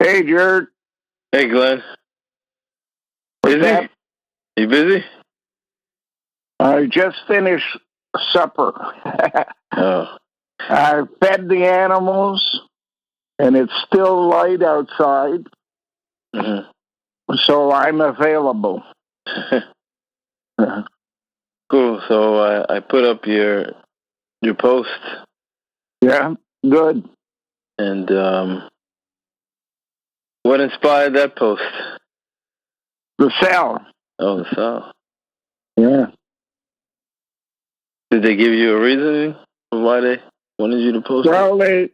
Hey, Jared. Hey, Glenn. What's Busy? up? You busy? I just finished supper. Oh. I fed the animals, and it's still light outside, so I'm available. Cool. So I put up your post, Yeah, good. and what inspired that post? The cell. Oh, the cell. Yeah. Did they give you a reasoning for why they wanted you to post it? Well, they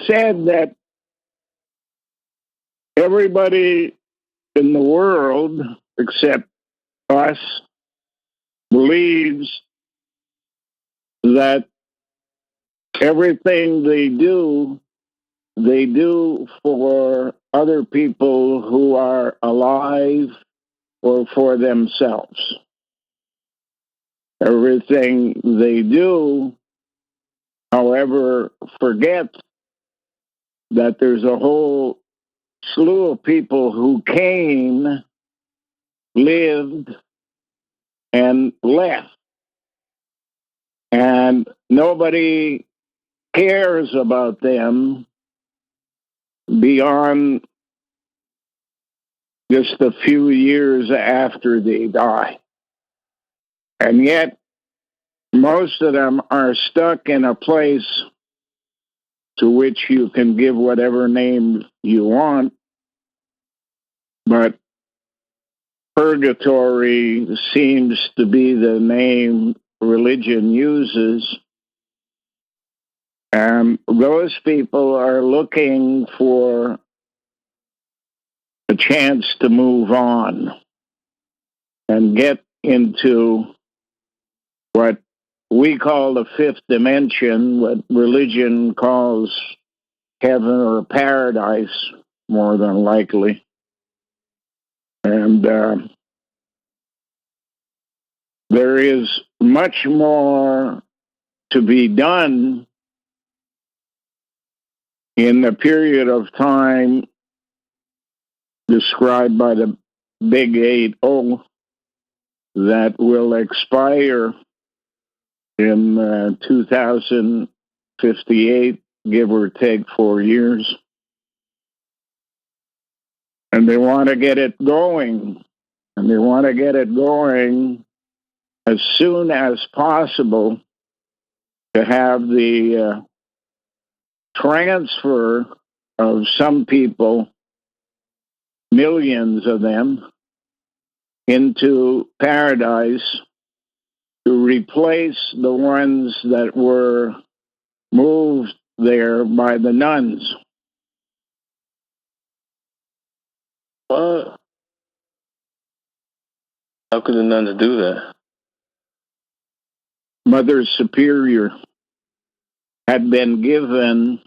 said that everybody in the world, except us, believes that everything they do for other people who are alive or for themselves. Everything they do, however, forget that there's a whole slew of people who came, lived, and left. And nobody cares about them beyond just a few years after they die. And yet, most of them are stuck in a place to which you can give whatever name you want, but purgatory seems to be the name religion uses. And those people are looking for a chance to move on and get into what we call the fifth dimension, what religion calls heaven or paradise, more than likely. And there is much more to be done in the period of time described by the Big 8-0 that will expire in 2058, give or take 4 years. And they want to get it going. And they want to get it going as soon as possible to have the transfer of some people, millions of them, into paradise to replace the ones that were moved there by the nuns. What? How could the nuns do that? Mother Superior had been given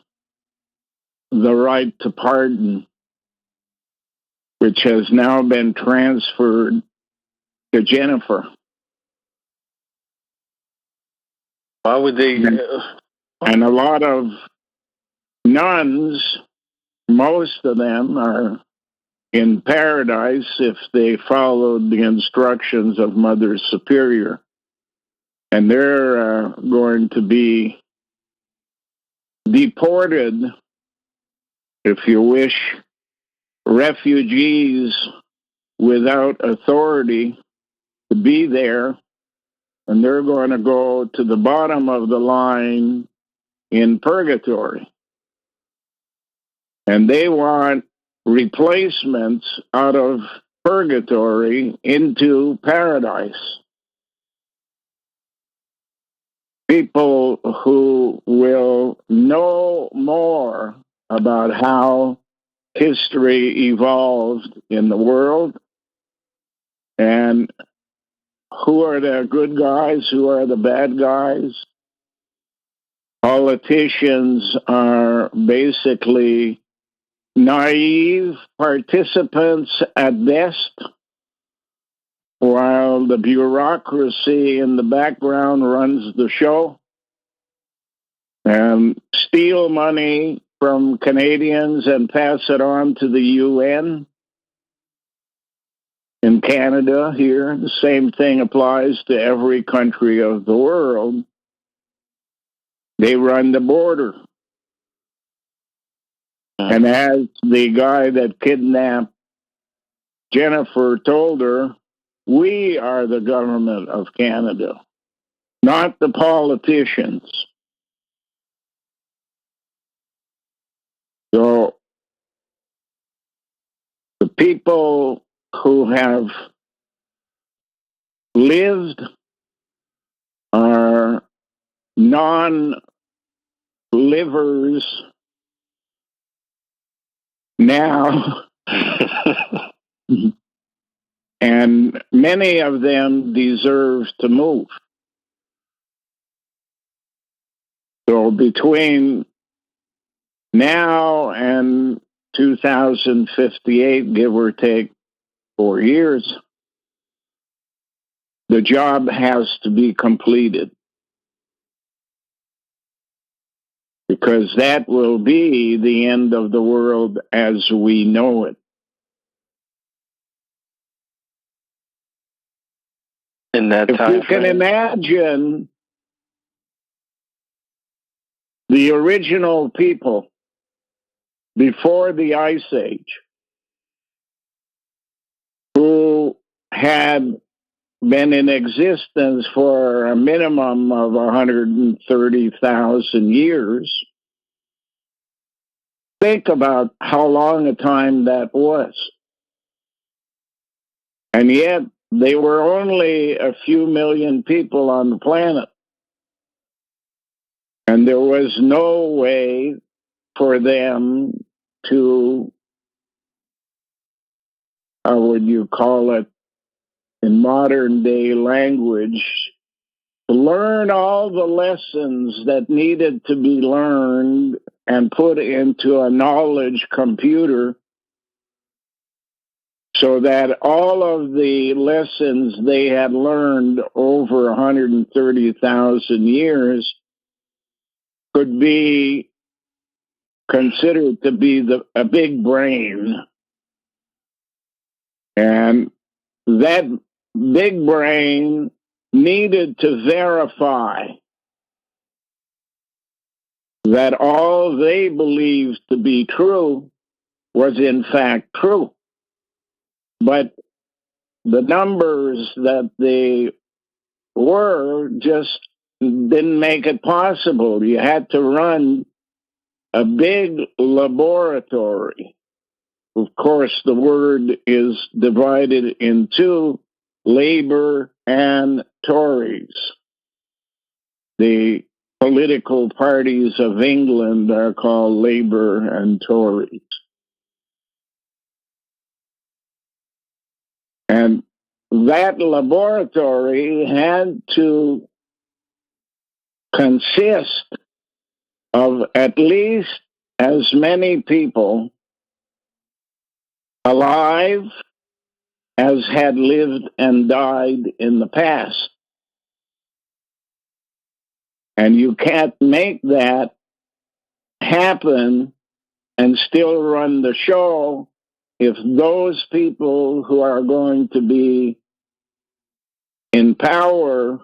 the right to pardon, which has now been transferred to Jennifer. Why would they? And a lot of nuns, most of them are in paradise if they followed the instructions of Mother Superior. And they're going to be deported, if you wish, refugees without authority to be there. And they're going to go to the bottom of the line in purgatory. And they want replacements out of purgatory into paradise. People who will know more about how history evolved in the world and who are the good guys, who are the bad guys. Politicians are basically naive participants at best, while the bureaucracy in the background runs the show. And steal money from Canadians and pass it on to the UN. In Canada, here, the same thing applies to every country of the world. They run the border. And as the guy that kidnapped Jennifer told her, we are the government of Canada, not the politicians. So the people who have lived are non-livers now. And many of them deserve to move. So between now and 2058, give or take 4 years, the job has to be completed. Because that will be the end of the world as we know it. In that if time you can imagine the original people before the Ice Age who had been in existence for a minimum of 130,000 years, think about how long a time that was. And yet, they were only a few million people on the planet. And there was no way for them to, how would you call it, in modern day language, to learn all the lessons that needed to be learned and put into a knowledge computer so that all of the lessons they had learned over 130,000 years could be considered to be a big brain. And that big brain needed to verify that all they believed to be true was in fact true. But the numbers that they were just didn't make it possible. You had to run a big laboratory. Of course, the word is divided in two, Labour and Tories. The political parties of England are called Labour and Tories. And that laboratory had to consist of at least as many people alive as had lived and died in the past. And you can't make that happen and still run the show if those people who are going to be in power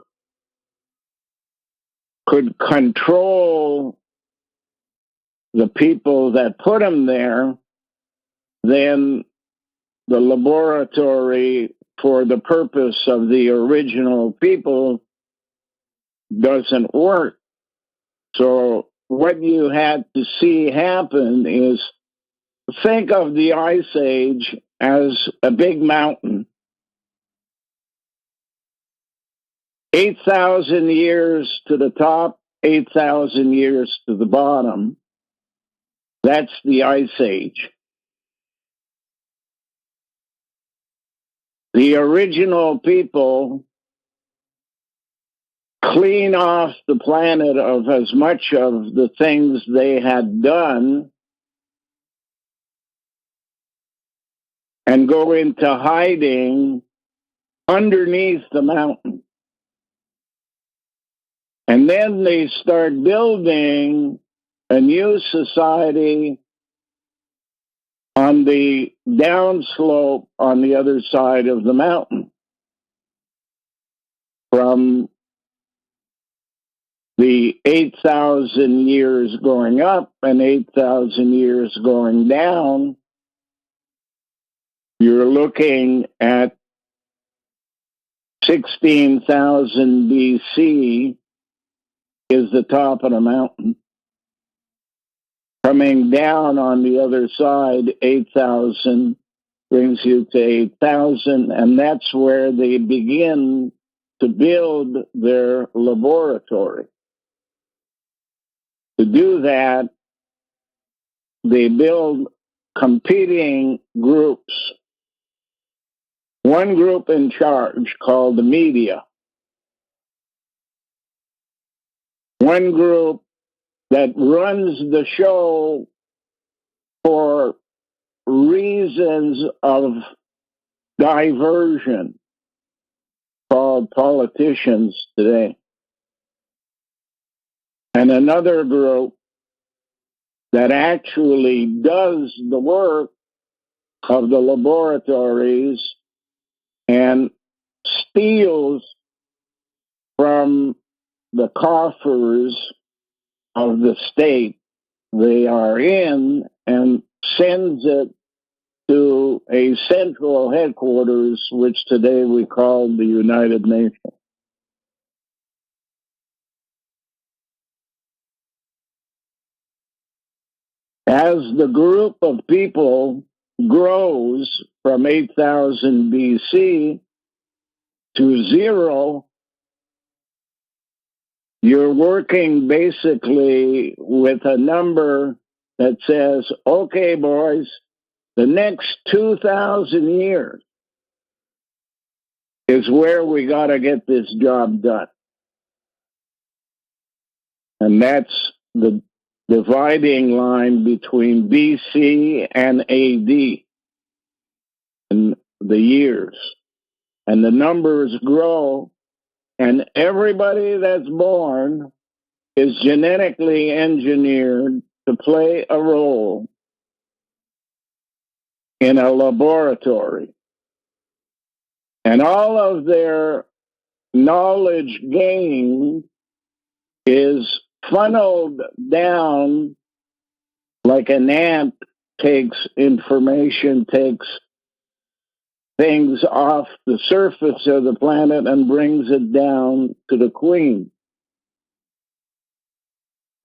could control the people that put them there, then the laboratory for the purpose of the original people doesn't work. So what you had to see happen is, think of the Ice Age as a big mountain. 8,000 years to the top, 8,000 years to the bottom. That's the Ice Age. The original people clean off the planet of as much of the things they had done and go into hiding underneath the mountain. And then they start building a new society on the downslope on the other side of the mountain. From the 8,000 years going up and 8,000 years going down, you're looking at 16,000 BC is the top of the mountain. Coming down on the other side, 8,000 brings you to 8,000, and that's where they begin to build their laboratory. To do that, they build competing groups. One group in charge called the media. One group that runs the show for reasons of diversion, called politicians today. And another group that actually does the work of the laboratories and steals from the coffers of the state they are in and sends it to a central headquarters, which today we call the United Nations. As the group of people grows from 8,000 BC to zero, you're working basically with a number that says, okay, boys, the next 2,000 years is where we got to get this job done. And that's the dividing line between BC and AD in the years. And the numbers grow, and everybody that's born is genetically engineered to play a role in a laboratory. And all of their knowledge gained is funneled down like an ant takes information, takes things off the surface of the planet and brings it down to the queen.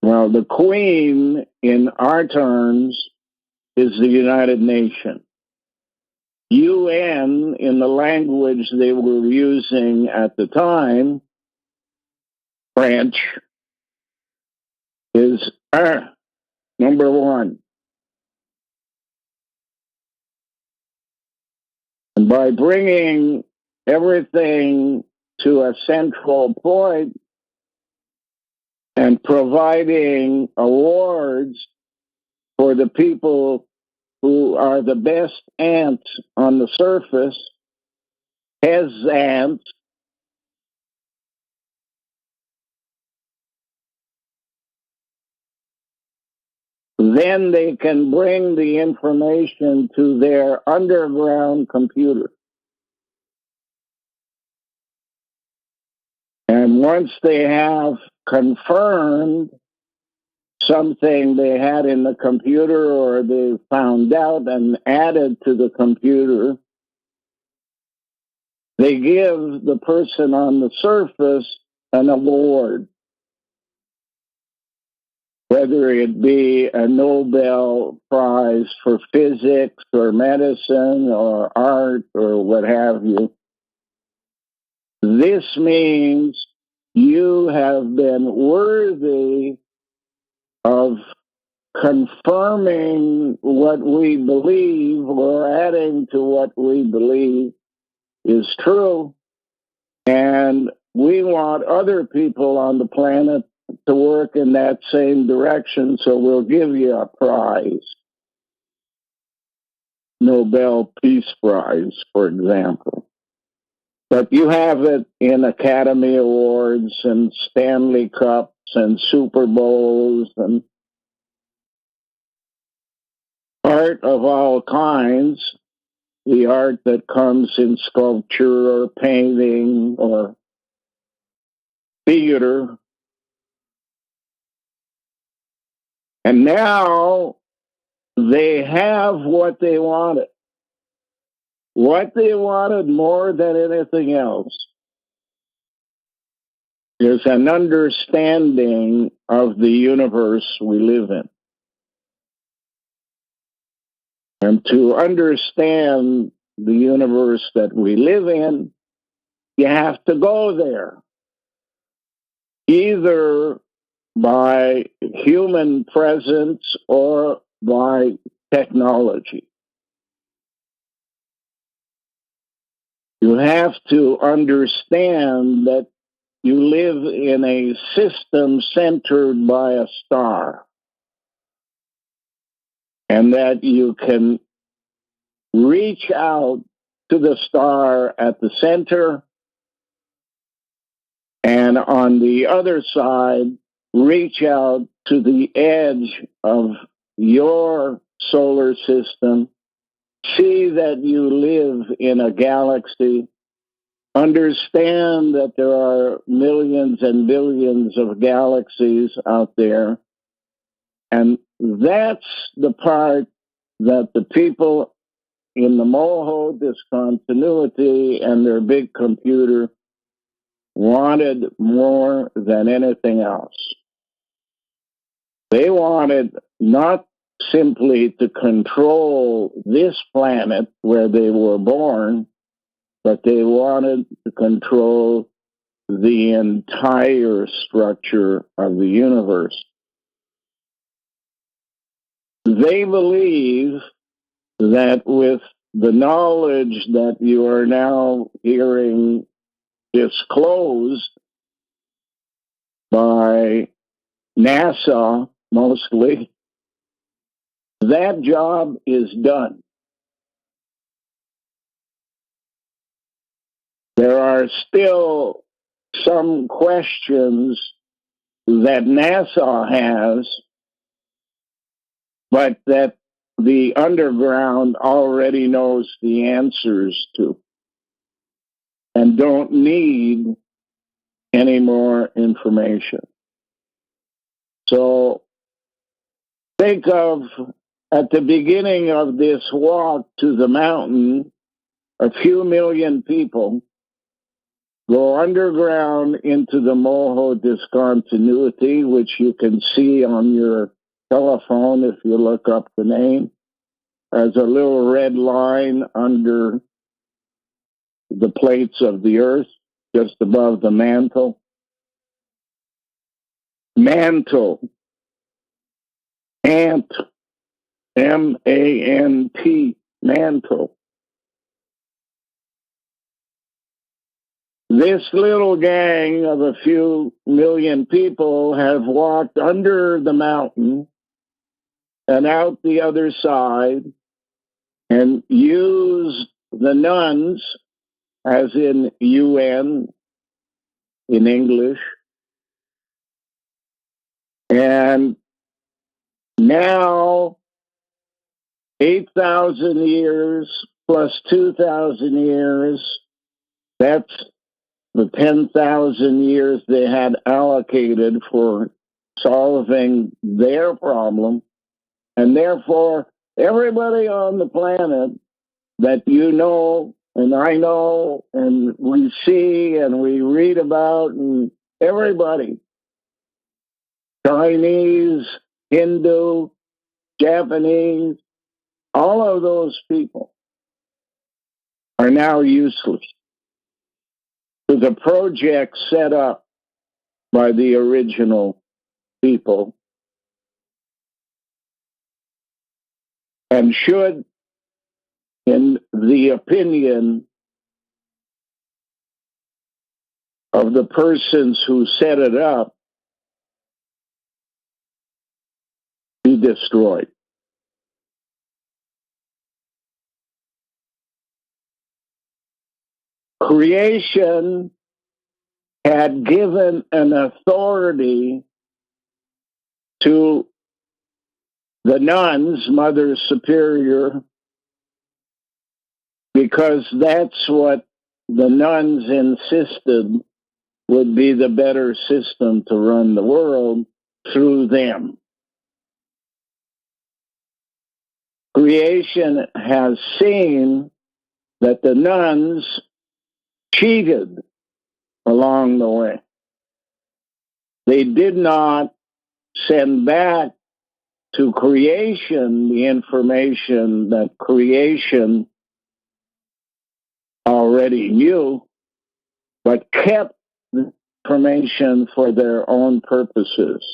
Well, the queen, in our terms, is the United Nations. UN, in the language they were using at the time, French, is number one. And by bringing everything to a central point and providing awards for the people who are the best ants on the surface, as ants, then they can bring the information to their underground computer. And once they have confirmed something they had in the computer or they found out and added to the computer, they give the person on the surface an award, whether it be a Nobel Prize for physics or medicine or art or what have you. This means you have been worthy of confirming what we believe or adding to what we believe is true. And we want other people on the planet to work in that same direction, so we'll give you a prize. Nobel Peace Prize, for example. But you have it in Academy Awards and Stanley Cups and Super Bowls and art of all kinds, the art that comes in sculpture or painting or theater. And now they have what they wanted. What they wanted more than anything else is an understanding of the universe we live in. And to understand the universe that we live in, you have to go there, either by human presence or by technology. You have to understand that you live in a system centered by a star, and that you can reach out to the star at the center, and on the other side, reach out to the edge of your solar system, see that you live in a galaxy, understand that there are millions and billions of galaxies out there. And that's the part that the people in the Moho discontinuity and their big computer wanted more than anything else. They wanted not simply to control this planet where they were born, but they wanted to control the entire structure of the universe. They believe that with the knowledge that you are now hearing disclosed by NASA mostly, that job is done. There are still some questions that NASA has, but that the underground already knows the answers to and don't need any more information. So think of, at the beginning of this walk to the mountain, a few million people go underground into the Moho discontinuity, which you can see on your telephone if you look up the name, as a little red line under the plates of the earth, just above the mantle. Mantle. Ant. M-A-N-T. Mantle. This little gang of a few million people have walked under the mountain and out the other side and used the nuns, as in UN in English, and now 8,000 years plus 2,000 years, that's the 10,000 years they had allocated for solving their problem. And therefore, everybody on the planet that you know and I know and we see and we read about, and everybody, Chinese, Hindu, Japanese, all of those people are now useless to the project set up by the original people, and should, in the opinion of the persons who set it up, be destroyed. Creation had given an authority to the nuns, Mother Superior, because that's what the nuns insisted would be the better system to run the world through them. Creation has seen that the nuns cheated along the way. They did not send back to creation the information that creation already knew, but kept the information for their own purposes.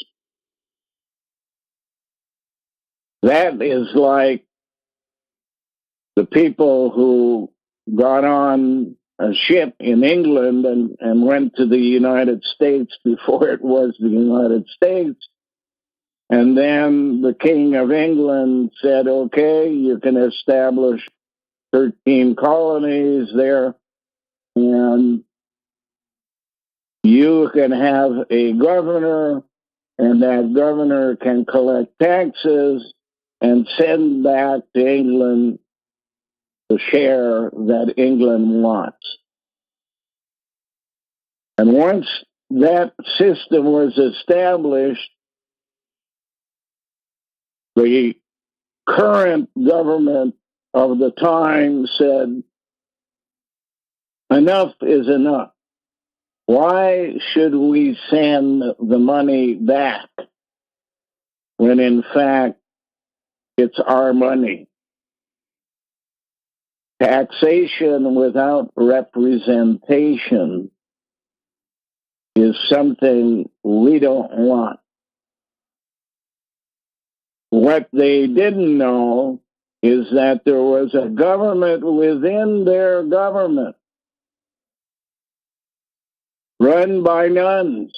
That is like the people who got on a ship in England and went to the United States before it was the United States. And then the King of England said, okay, you can establish 13 colonies there, and you can have a governor, and that governor can collect taxes and send back to England the share that England wants. And once that system was established, the current government of the time said, enough is enough. Why should we send the money back when in fact it's our money? Taxation without representation is something we don't want. What they didn't know is that there was a government within their government run by nuns.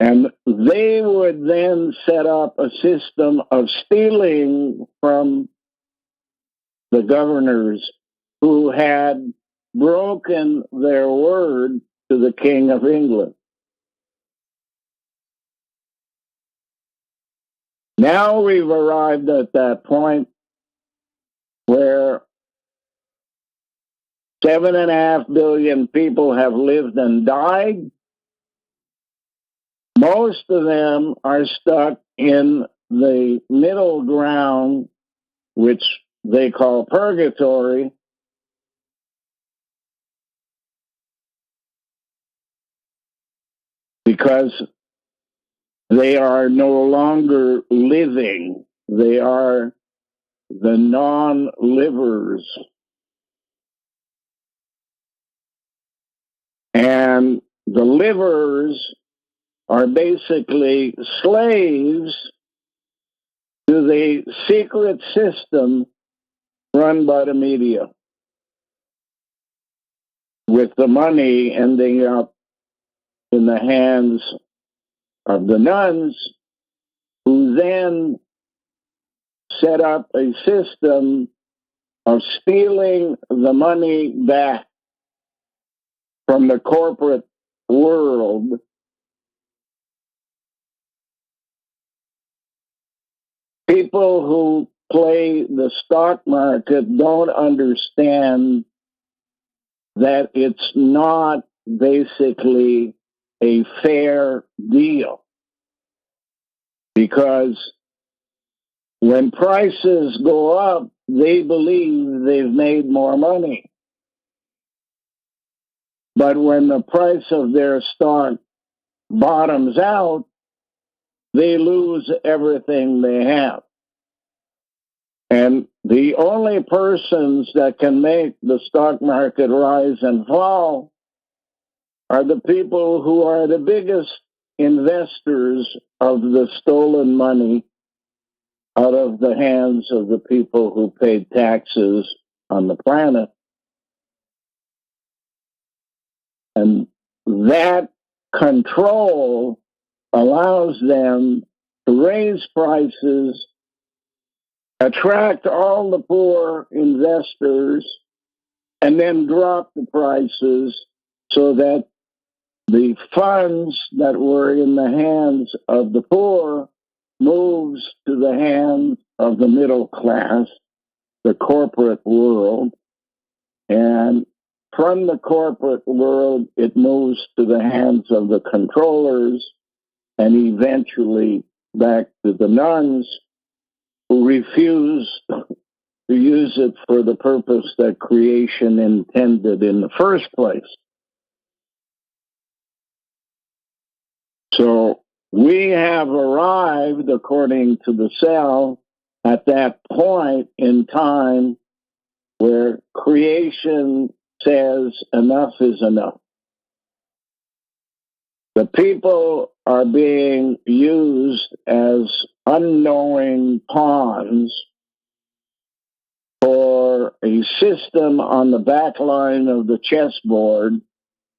And they would then set up a system of stealing from the governors who had broken their word to the King of England. Now we've arrived at that point where 7.5 billion people have lived and died. Most of them are stuck in the middle ground, which they call purgatory, because they are no longer living. They are the non-livers. And the livers are basically slaves to the secret system run by the media, with the money ending up in the hands of the nuns, who then set up a system of stealing the money back from the corporate world. People who play the stock market don't understand that it's not basically a fair deal, because when prices go up, they believe they've made more money. But when the price of their stock bottoms out, they lose everything they have. And the only persons that can make the stock market rise and fall are the people who are the biggest investors of the stolen money out of the hands of the people who paid taxes on the planet. And that control allows them to raise prices, attract all the poor investors, and then drop the prices so that the funds that were in the hands of the poor moves to the hands of the middle class, the corporate world, and from the corporate world, it moves to the hands of the controllers and eventually back to the nuns who refuse to use it for the purpose that creation intended in the first place. So we have arrived, according to the cell, at that point in time where creation says enough is enough. The people are being used as unknowing pawns for a system on the back line of the chessboard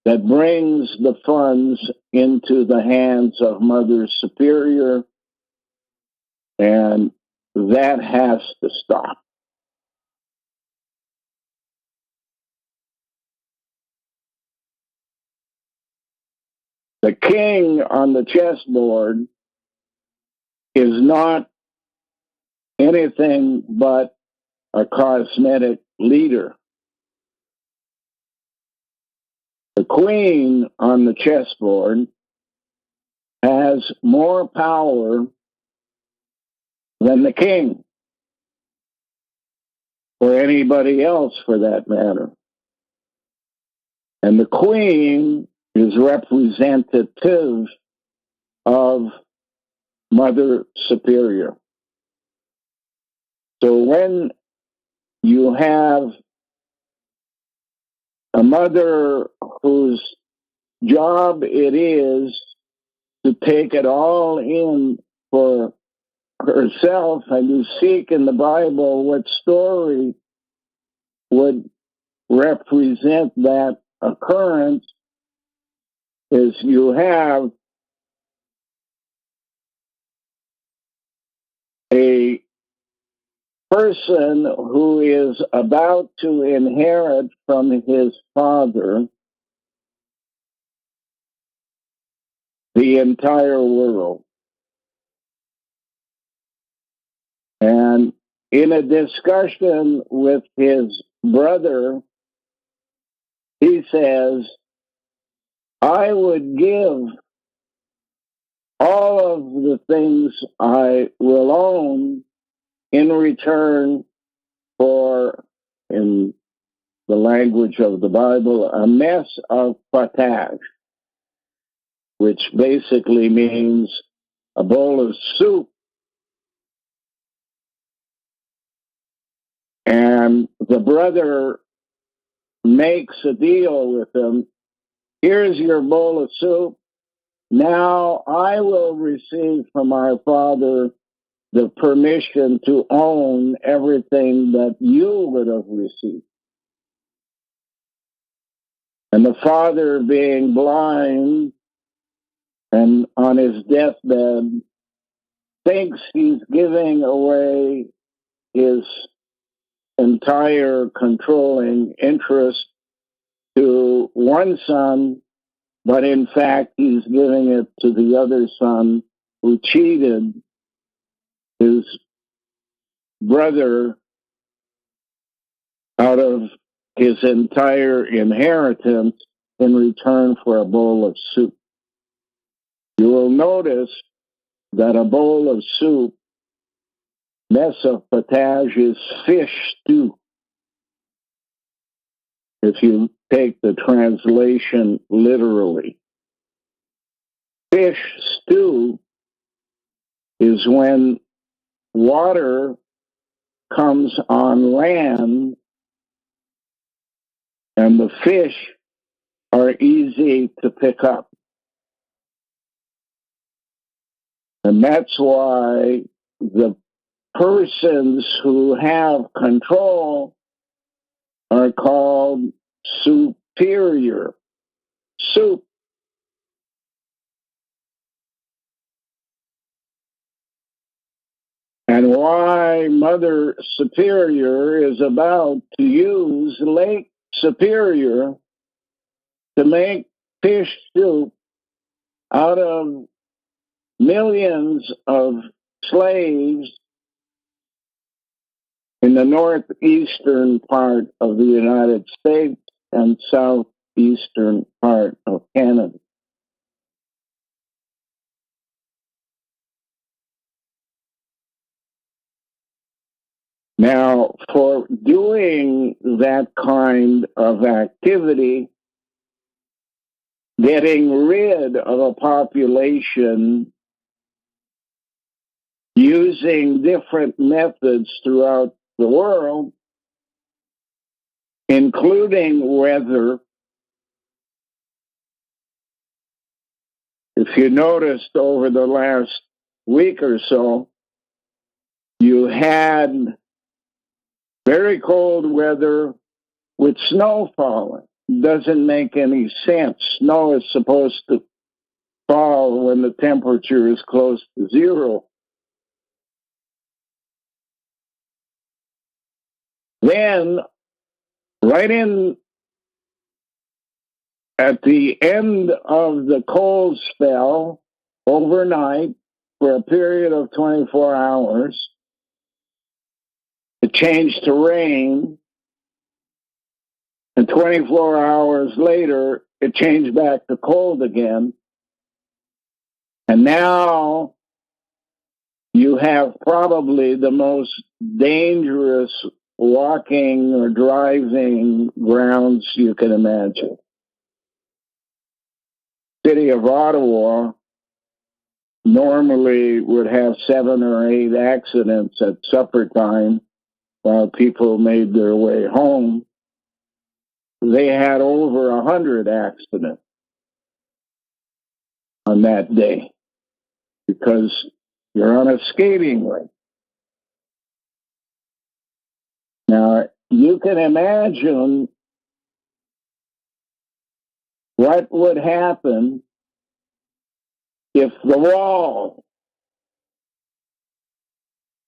that brings the funds into the hands of Mother Superior, and that has to stop. The king on the chessboard is not anything but a cosmetic leader. The queen on the chessboard has more power than the king, or anybody else for that matter. And the queen is representative of Mother Superior. So when you have a mother whose job it is to take it all in for herself, and you seek in the Bible what story would represent that occurrence, is you have a person who is about to inherit from his father the entire world. And in a discussion with his brother, he says, I would give all of the things I will own in return for, in the language of the Bible, a mess of potage, which basically means a bowl of soup. And the brother makes a deal with him. Here's your bowl of soup. Now I will receive from our father the permission to own everything that you would have received. And the father, being blind and on his deathbed, thinks he's giving away his entire controlling interest to one son, but in fact he's giving it to the other son who cheated his brother out of his entire inheritance in return for a bowl of soup. You will notice that a bowl of soup, mess of potage, is fish stew. If you take the translation literally, fish stew is when water comes on land and the fish are easy to pick up. And that's why the persons who have control are called superior. Soup. And why Mother Superior is about to use Lake Superior to make fish soup out of millions of slaves in the northeastern part of the United States and southeastern part of Canada. Now, for doing that kind of activity, getting rid of a population using different methods throughout the world, including weather. If you noticed over the last week or so, you had very cold weather with snow falling. Doesn't make any sense. Snow is supposed to fall when the temperature is close to zero. Then, right in at the end of the cold spell, overnight, for a period of 24 hours, it changed to rain, and 24 hours later, it changed back to cold again. And now you have probably the most dangerous walking or driving grounds you can imagine. City of Ottawa normally would have 7 or 8 accidents at supper time while people made their way home. They had over 100 accidents on that day because you're on a skating rink. Now, you can imagine what would happen if the wall,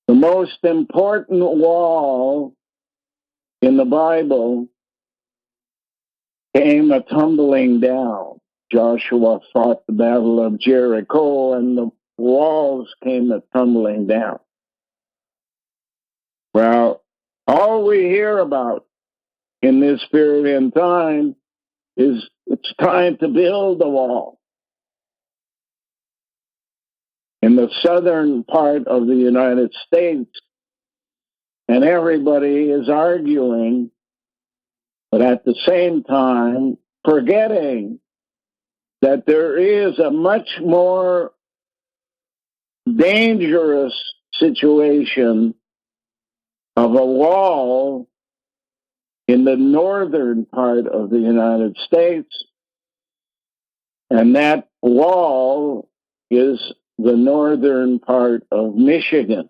the most important wall in the Bible, came a tumbling down. Joshua fought the Battle of Jericho, and the walls came a tumbling down. Well, all we hear about in this period in time is it's time to build the wall. In the southern part of the United States, and everybody is arguing, but at the same time forgetting that there is a much more dangerous situation of a wall in the northern part of the United States, and that wall is the northern part of Michigan.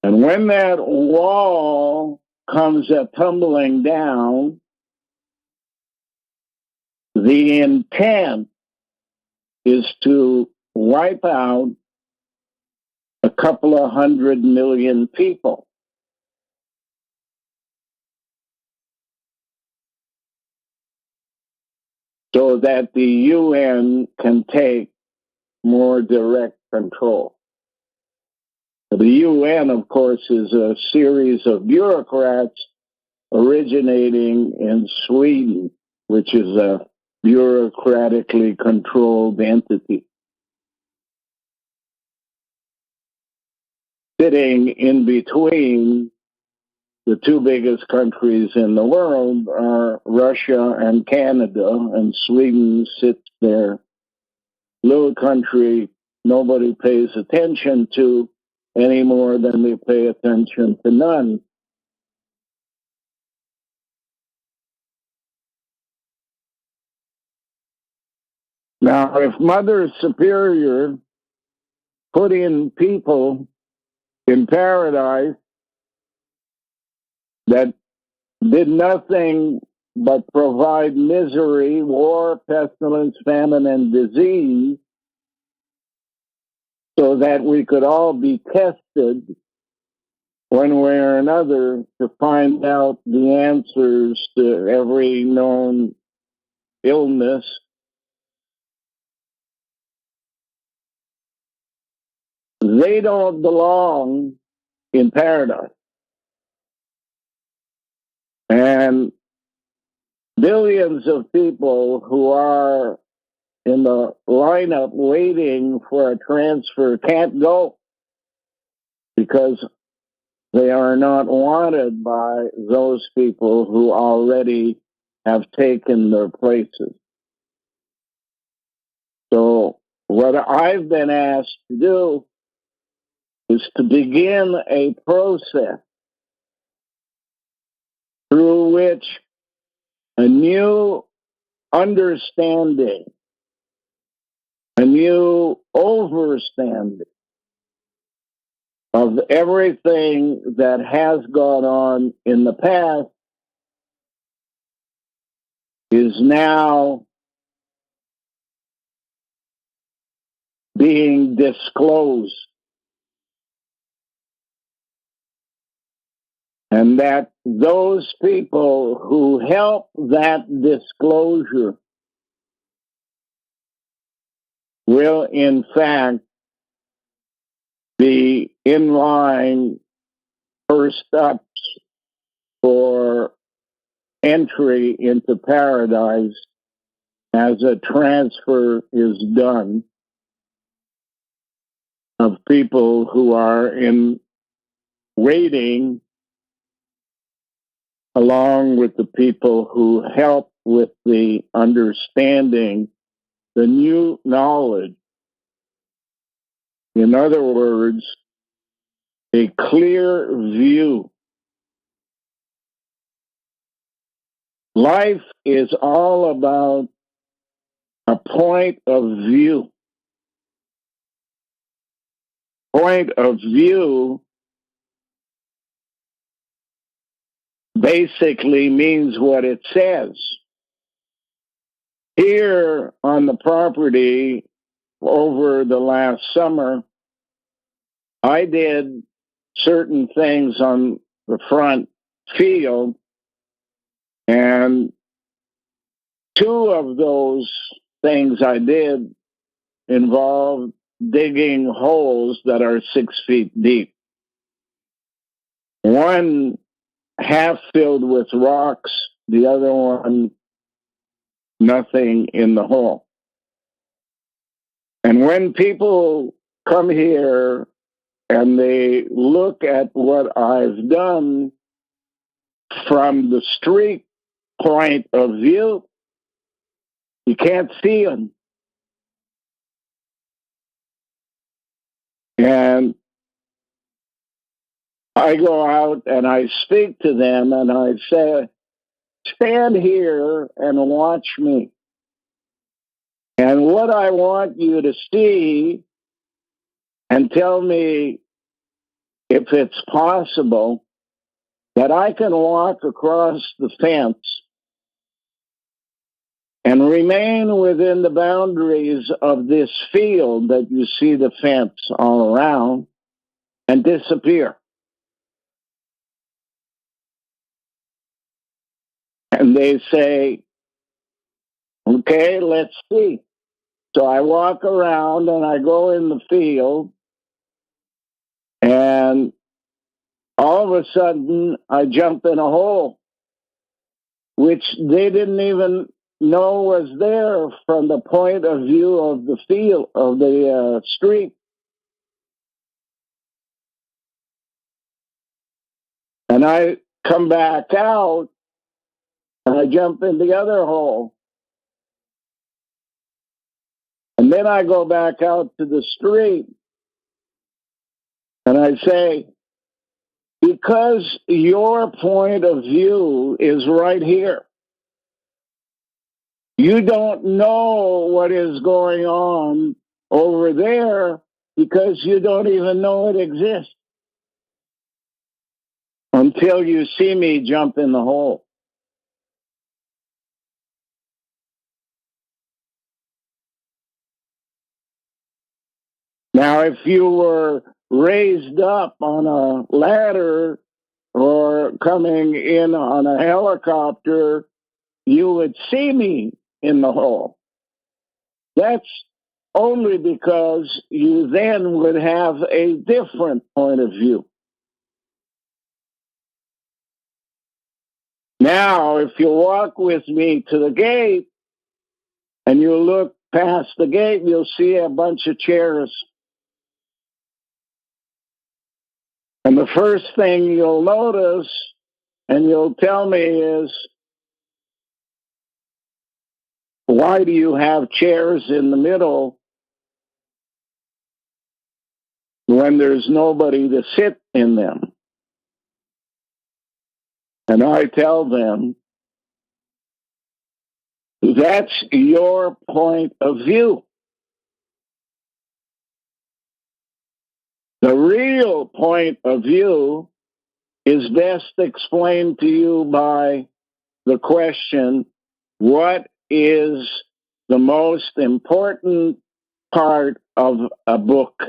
And when that wall comes tumbling down, the intent is to wipe out a couple of 100 million people. So that the UN can take more direct control. The UN, of course, is a series of bureaucrats originating in Sweden, which is a bureaucratically controlled entity. Sitting in between the two biggest countries in the world are Russia and Canada, and Sweden sits there. Little country nobody pays attention to any more than they pay attention to none. Now, if Mother Superior put in people in paradise that did nothing but provide misery, war, pestilence, famine, and disease, so that we could all be tested one way or another to find out the answers to every known illness. They don't belong in paradise. And billions of people who are in the lineup waiting for a transfer can't go because they are not wanted by those people who already have taken their places. So what I've been asked to do is to begin a process through which a new understanding, a new overstanding of everything that has gone on in the past is now being disclosed. And that those people who help that disclosure will, in fact, be in line first up for entry into paradise as a transfer is done of people who are in waiting along with the people who help with the understanding, the new knowledge. In other words, a clear view. Life is all about a point of view. Point of view basically means what it says. Here on the property over the last summer, I did certain things on the front field, and two of those things I did involved digging holes that are 6 feet deep. One half filled with rocks, the other one nothing in the hole. And when people come here and they look at what I've done from the street point of view, you can't see them. And I go out and I speak to them and I say, stand here and watch me. And what I want you to see, and tell me if it's possible, that I can walk across the fence and remain within the boundaries of this field that you see the fence all around and disappear. And they say, okay, let's see. So I walk around and I go in the field, and all of a sudden I jump in a hole, which they didn't even know was there from the point of view of the field, of the street. And I come back out and I jump in the other hole. And then I go back out to the street and I say, because your point of view is right here, you don't know what is going on over there because you don't even know it exists until you see me jump in the hole. Now, if you were raised up on a ladder or coming in on a helicopter, you would see me in the hole. That's only because you then would have a different point of view. Now, if you walk with me to the gate and you look past the gate, you'll see a bunch of chairs. And the first thing you'll notice, and you'll tell me, is, why do you have chairs in the middle when there's nobody to sit in them? And I tell them, that's your point of view. The real point of view is best explained to you by the question, what is the most important part of a book?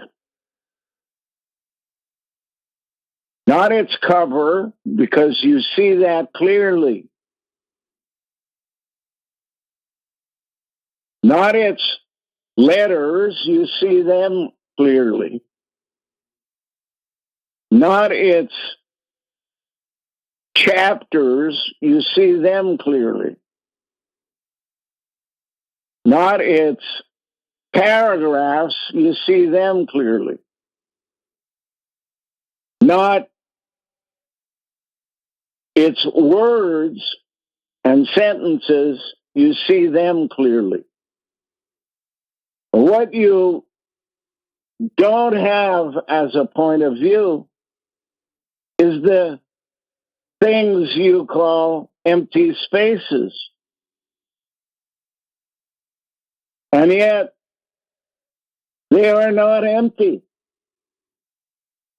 Not its cover, because you see that clearly. Not its letters, you see them clearly. Not its chapters, you see them clearly. Not its paragraphs, you see them clearly. Not its words and sentences, you see them clearly. What you don't have as a point of view is the things you call empty spaces. And yet, they are not empty.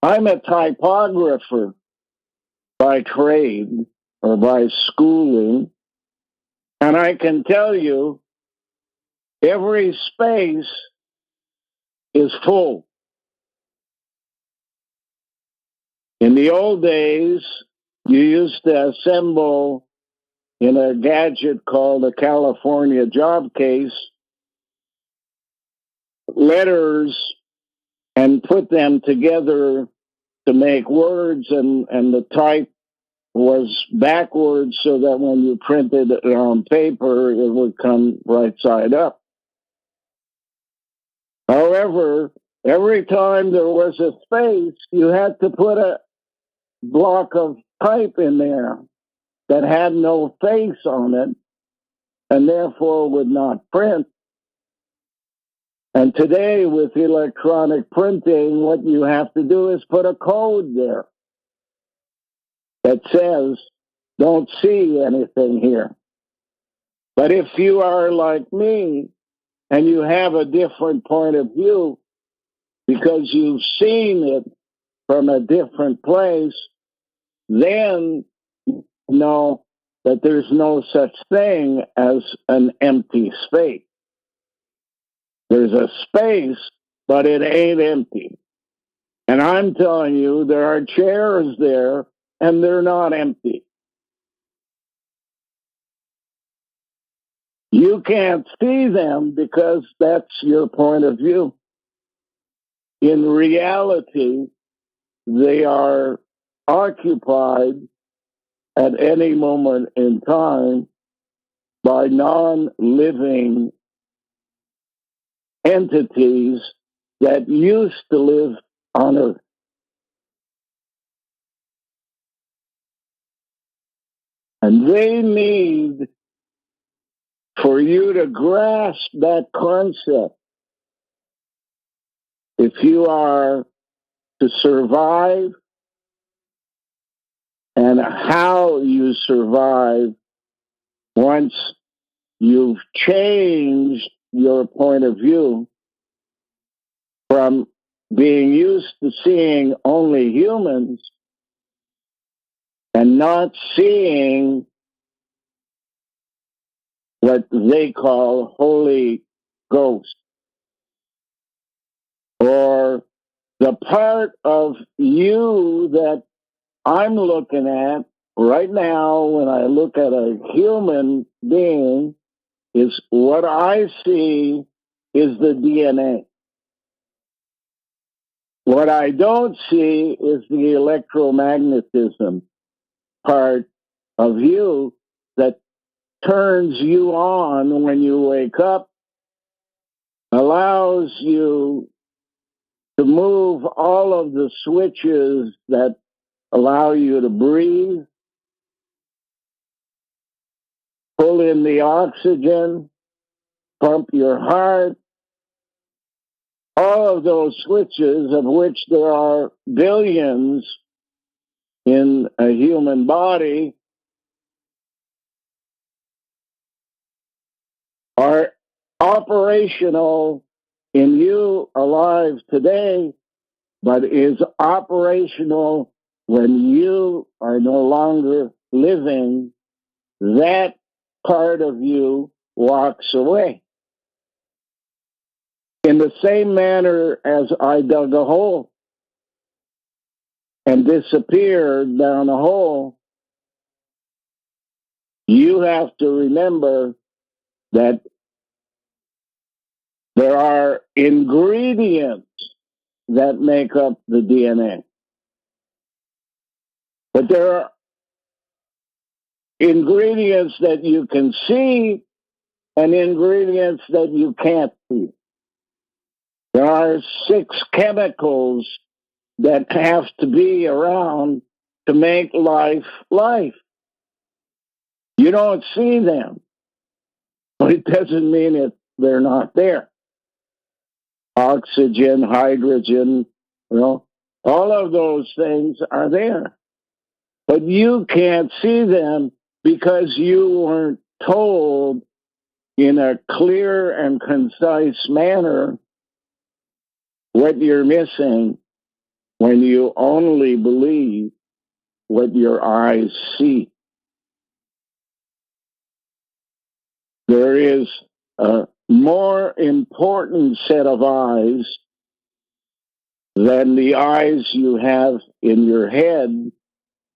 I'm a typographer by trade or by schooling, and I can tell you every space is full. In the old days, you used to assemble in a gadget called a California job case letters and put them together to make words, and the type was backwards so that when you printed it on paper, it would come right side up. However, every time there was a space, you had to put a block of type in there that had no face on it and therefore would not print. And today, with electronic printing, what you have to do is put a code there that says, don't see anything here. But if you are like me and you have a different point of view because you've seen it from a different place, then you know that there's no such thing as an empty space. There's a space, but it ain't empty. And I'm telling you, there are chairs there, and they're not empty. You can't see them because that's your point of view. In reality, they are occupied at any moment in time by non-living entities that used to live on Earth. And they need for you to grasp that concept. If you are to survive and how you survive once you've changed your point of view from being used to seeing only humans and not seeing what they call Holy Ghost or The part of you that I'm looking at right now when I look at a human being is what I see is the DNA. What I don't see is the electromagnetism part of you that turns you on when you wake up, allows you to move all of the switches that allow you to breathe, pull in the oxygen, pump your heart, all of those switches, of which there are billions in a human body, are operational in you alive today, but is operational when you are no longer living. That part of you walks away. In the same manner as I dug a hole and disappeared down a hole, you have to remember that there are ingredients that make up the DNA. But there are ingredients that you can see and ingredients that you can't see. There are 6 chemicals that have to be around to make life life. You don't see them, but it doesn't mean they're not there. Oxygen, hydrogen, all of those things are there. But you can't see them because you weren't told in a clear and concise manner what you're missing when you only believe what your eyes see. There is a more important set of eyes than the eyes you have in your head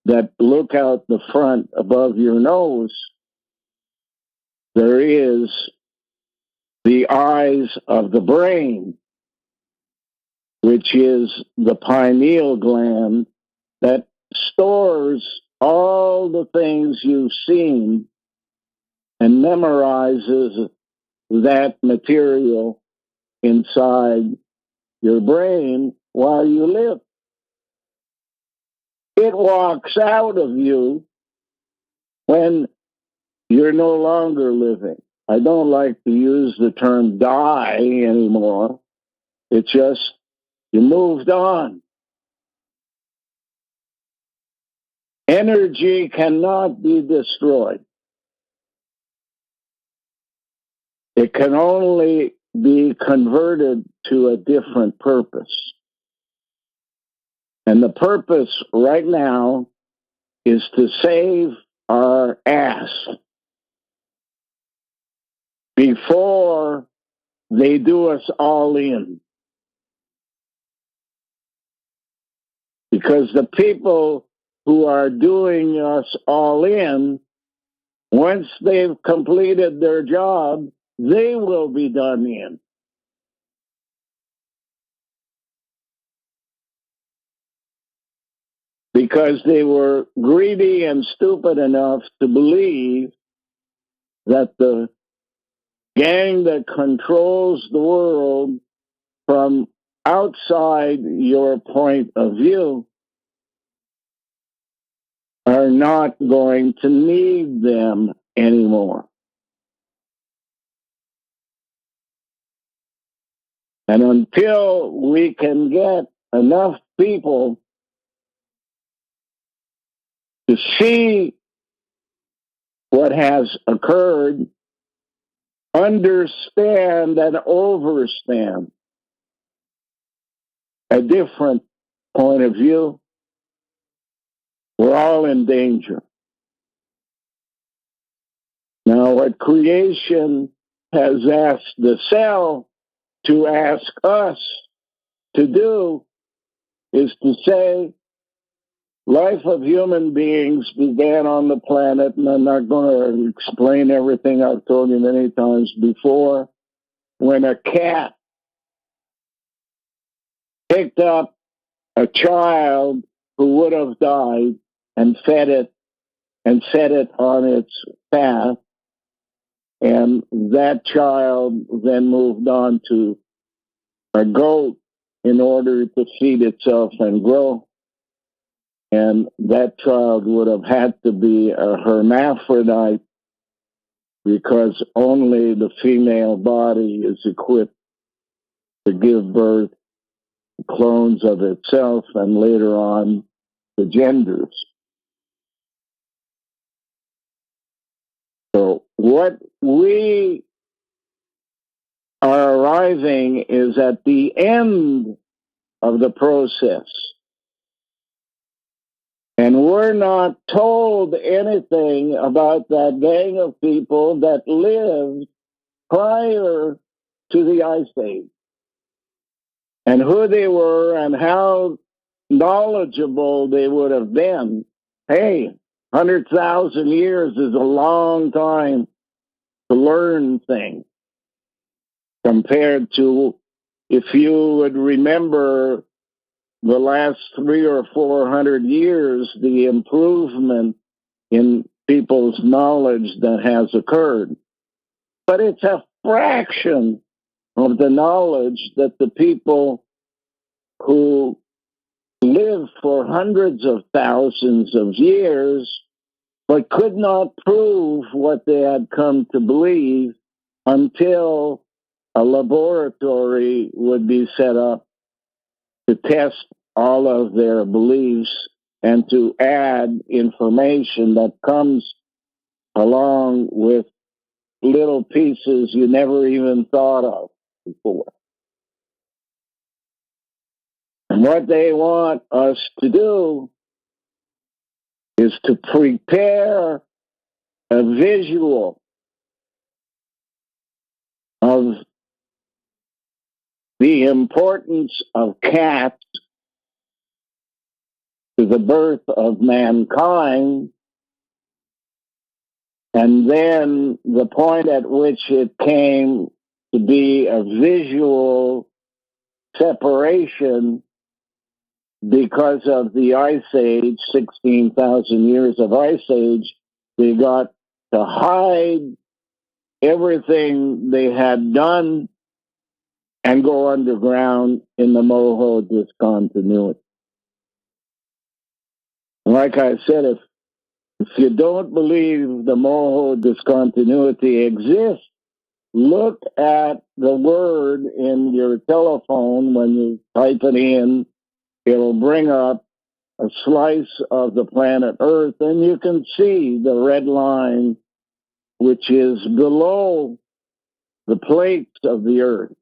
that look out the front above your nose. There is the eyes of the brain, which is the pineal gland that stores all the things you've seen and memorizes that material inside your brain while you live. It walks out of you when you're no longer living. I don't like to use the term die anymore. It's just you moved on. Energy cannot be destroyed. It can only be converted to a different purpose. And the purpose right now is to save our ass before they do us all in. Because the people who are doing us all in, once they've completed their job, they will be done in. Because they were greedy and stupid enough to believe that the gang that controls the world from outside your point of view are not going to need them anymore. And until we can get enough people to see what has occurred, understand and overstand a different point of view, we're all in danger. Now, what creation has asked the cell to ask us to do is to say life of human beings began on the planet, and I'm not going to explain everything I've told you many times before, when a cat picked up a child who would have died and fed it and set it on its path, and that child then moved on to a goat in order to feed itself and grow. And that child would have had to be a hermaphrodite because only the female body is equipped to give birth to clones of itself and later on the genders. So what we are arriving is at the end of the process. And we're not told anything about that gang of people that lived prior to the Ice Age and who they were and how knowledgeable they would have been. Hey, 100,000 years is a long time to learn things compared to, if you would remember the last 300 or 400 years, the improvement in people's knowledge that has occurred. But it's a fraction of the knowledge that the people who lived for hundreds of thousands of years but could not prove what they had come to believe until a laboratory would be set up to test all of their beliefs and to add information that comes along with little pieces you never even thought of before. And what they want us to do is to prepare a visual of the importance of cats to the birth of mankind, and then the point at which it came to be a visual separation because of the Ice Age, 16,000 years of Ice Age. They got to hide everything they had done and go underground in the Moho discontinuity. Like I said, if you don't believe the Moho discontinuity exists, look at the word in your telephone when you type it in. It'll bring up a slice of the planet Earth, and you can see the red line, which is below the plates of the Earth.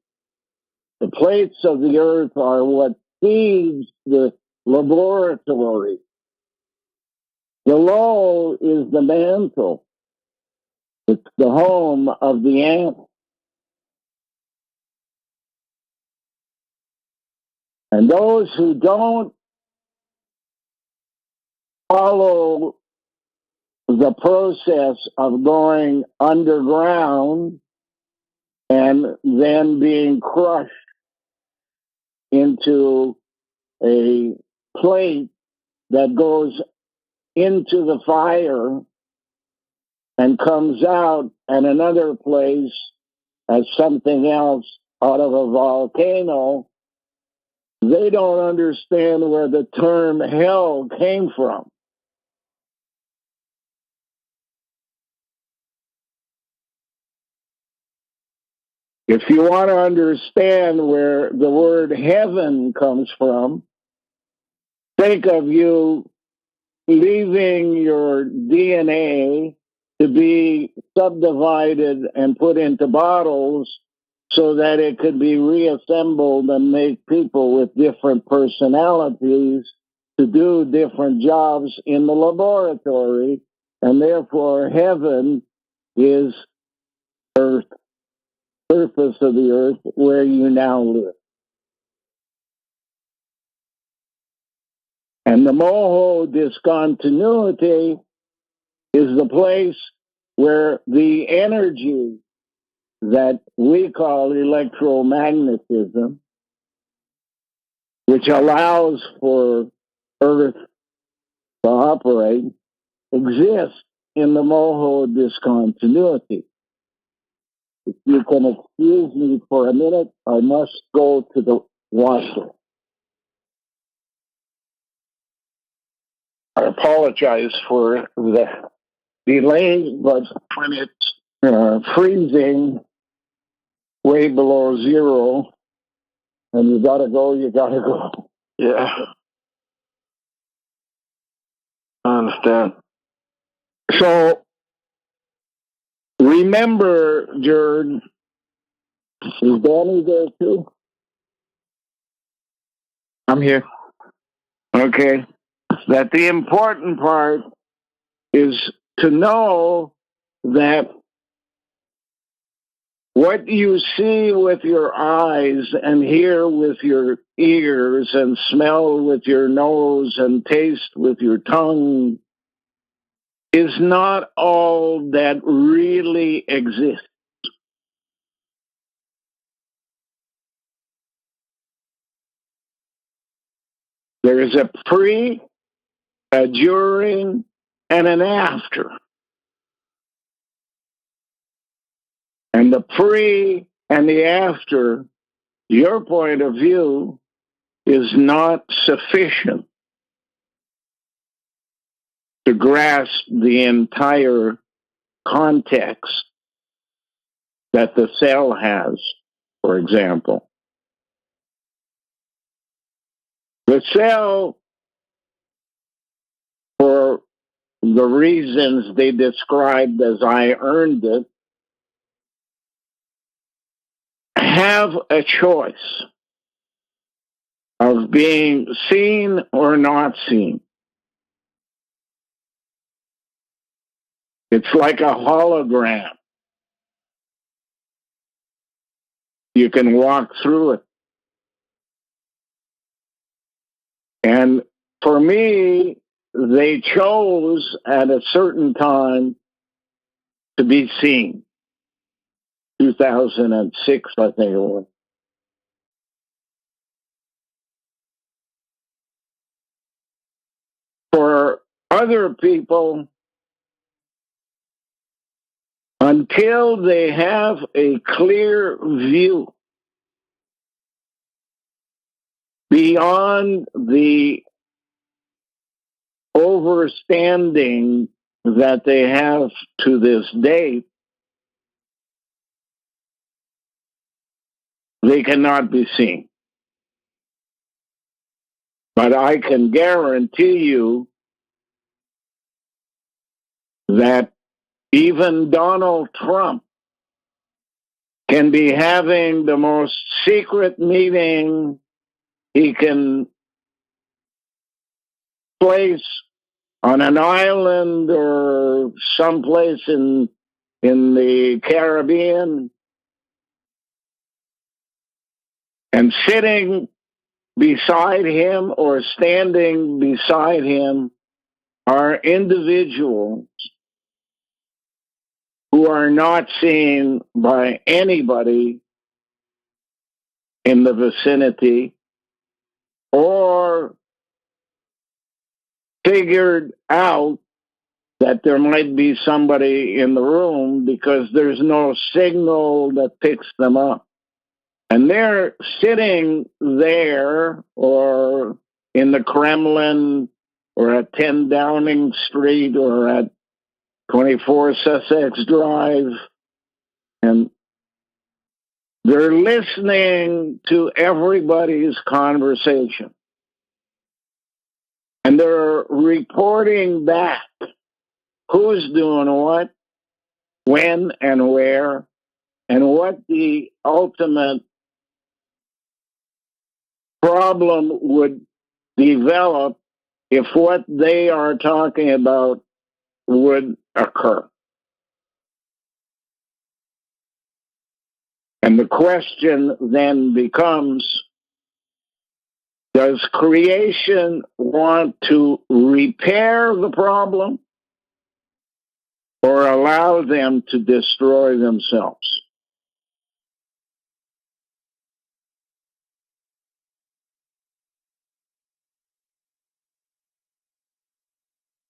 The plates of the Earth are what feeds the laboratory. Below is the mantle. It's the home of the ant. And those who don't follow the process of going underground and then being crushed into a plate that goes into the fire and comes out at another place as something else out of a volcano, they don't understand where the term hell came from. If you want to understand where the word heaven comes from, think of you leaving your DNA to be subdivided and put into bottles so that it could be reassembled and make people with different personalities to do different jobs in the laboratory. And therefore, heaven is earth, surface of the earth where you now live. And the moho discontinuity is the place where the energy that we call electromagnetism, which allows for Earth to operate, exists in the moho discontinuity. If you can excuse me for a minute, I must go to the washroom. I apologize for the delay, but when it's freezing way below zero and you gotta go, you gotta go. Yeah. I understand. So remember, Jared, is Danny there too? I'm here. Okay. That the important part is to know that what you see with your eyes and hear with your ears and smell with your nose and taste with your tongue is not all that really exists. There is a pre, a during, and an after. And the pre and the after, your point of view, is not sufficient to grasp the entire context that the cell has, for example. The cell, for the reasons they described as I earned it, have a choice of being seen or not seen. It's like a hologram. You can walk through it. And for me, they chose at a certain time to be seen. 2006, I think it was. For other people, until they have a clear view beyond the overstanding that they have to this date, they cannot be seen. But I can guarantee you that even Donald Trump can be having the most secret meeting he can place on an island or someplace in the Caribbean, and sitting beside him or standing beside him are individuals who are not seen by anybody in the vicinity or figured out that there might be somebody in the room because there's no signal that picks them up. And they're sitting there or in the Kremlin or at 10 Downing Street or at 24 Sussex Drive, and they're listening to everybody's conversation. And they're reporting back who's doing what, when and where, and what the ultimate problem would develop if what they are talking about would occur. And the question then becomes, Does creation want to repair the problem or allow them to destroy themselves?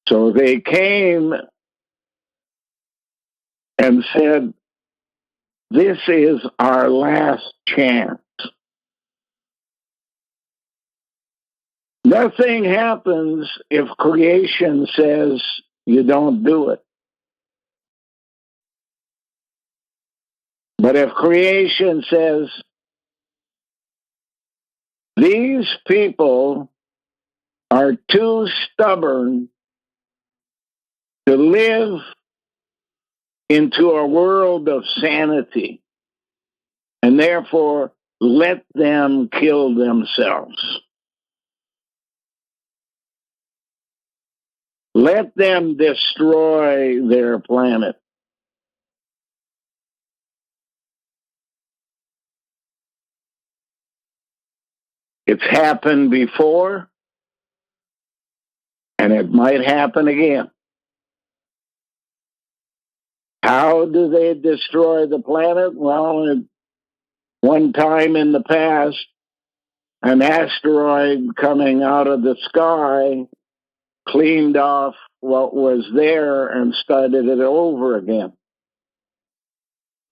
So they came and said, this is our last chance. Nothing happens if creation says you don't do it. But if creation says, these people are too stubborn to live into a world of sanity, and therefore let them kill themselves. Let them destroy their planet. It's happened before, and it might happen again. How do they destroy the planet? Well, at one time in the past, an asteroid coming out of the sky cleaned off what was there and started it over again.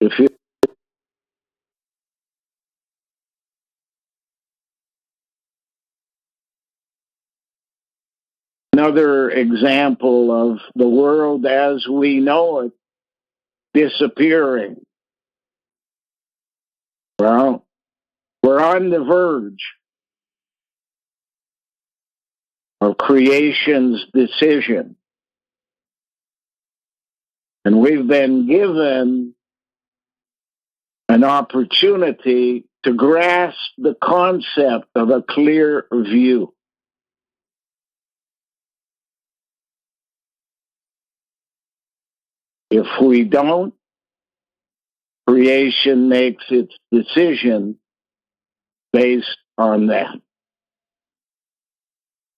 If you Another example of the world as we know it disappearing. Well, we're on the verge of creation's decision. And we've been given an opportunity to grasp the concept of a clear view. If we don't, creation makes its decision based on that.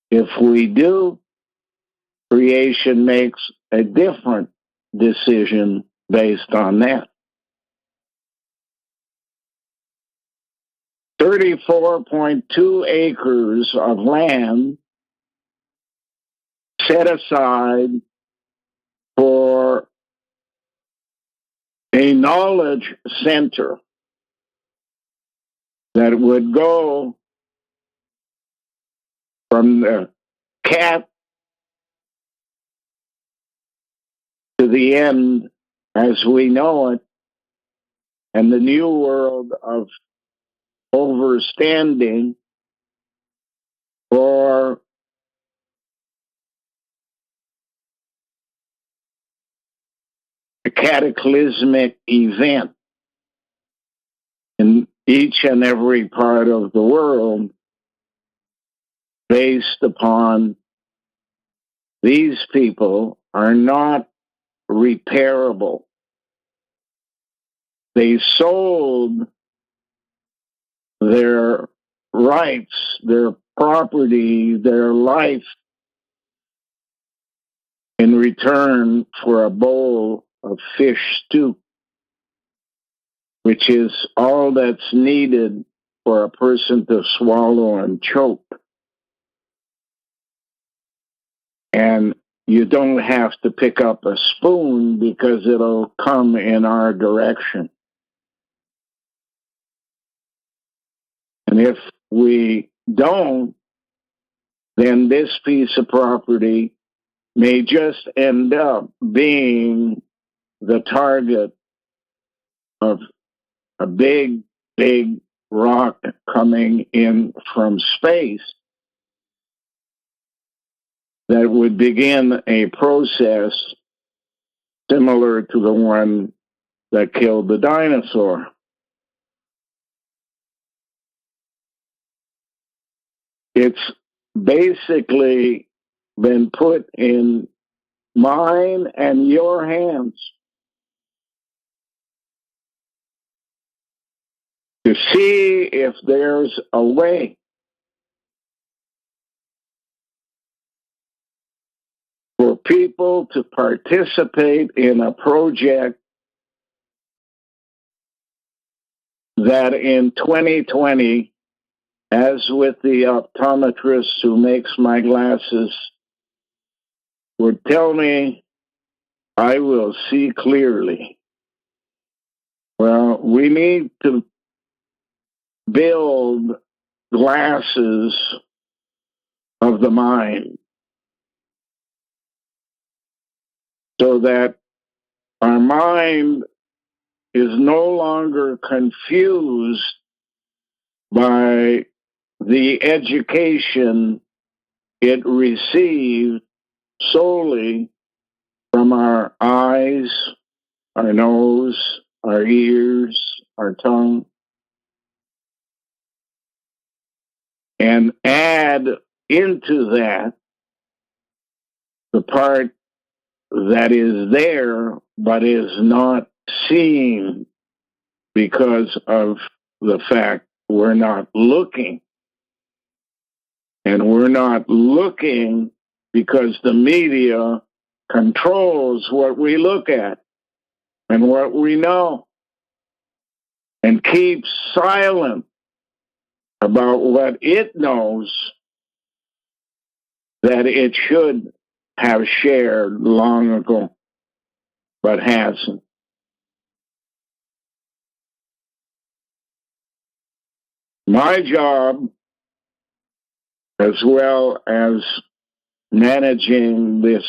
If we do, creation makes a different decision based on that. 34.2 acres of land set aside for a knowledge center that would go from the cat to the end as we know it, and the new world of overstanding for a cataclysmic event in each and every part of the world based upon these people are not repairable. They sold their rights, their property, their life in return for a bowl of fish stew, which is all that's needed for a person to swallow and choke. And you don't have to pick up a spoon because it'll come in our direction. And if we don't, then this piece of property may just end up being the target of a big, big rock coming in from space that would begin a process similar to the one that killed the dinosaur. It's basically been put in mine and your hands to see if there's a way people to participate in a project that in 2020, as with the optometrist who makes my glasses, would tell me I will see clearly. Well, we need to build glasses of the mind so that our mind is no longer confused by the education it received solely from our eyes, our nose, our ears, our tongue, and add into that the part that is there but is not seen because of the fact we're not looking. And we're not looking because the media controls what we look at and what we know and keeps silent about what it knows that it should have shared long ago, but hasn't. My job, as well as managing this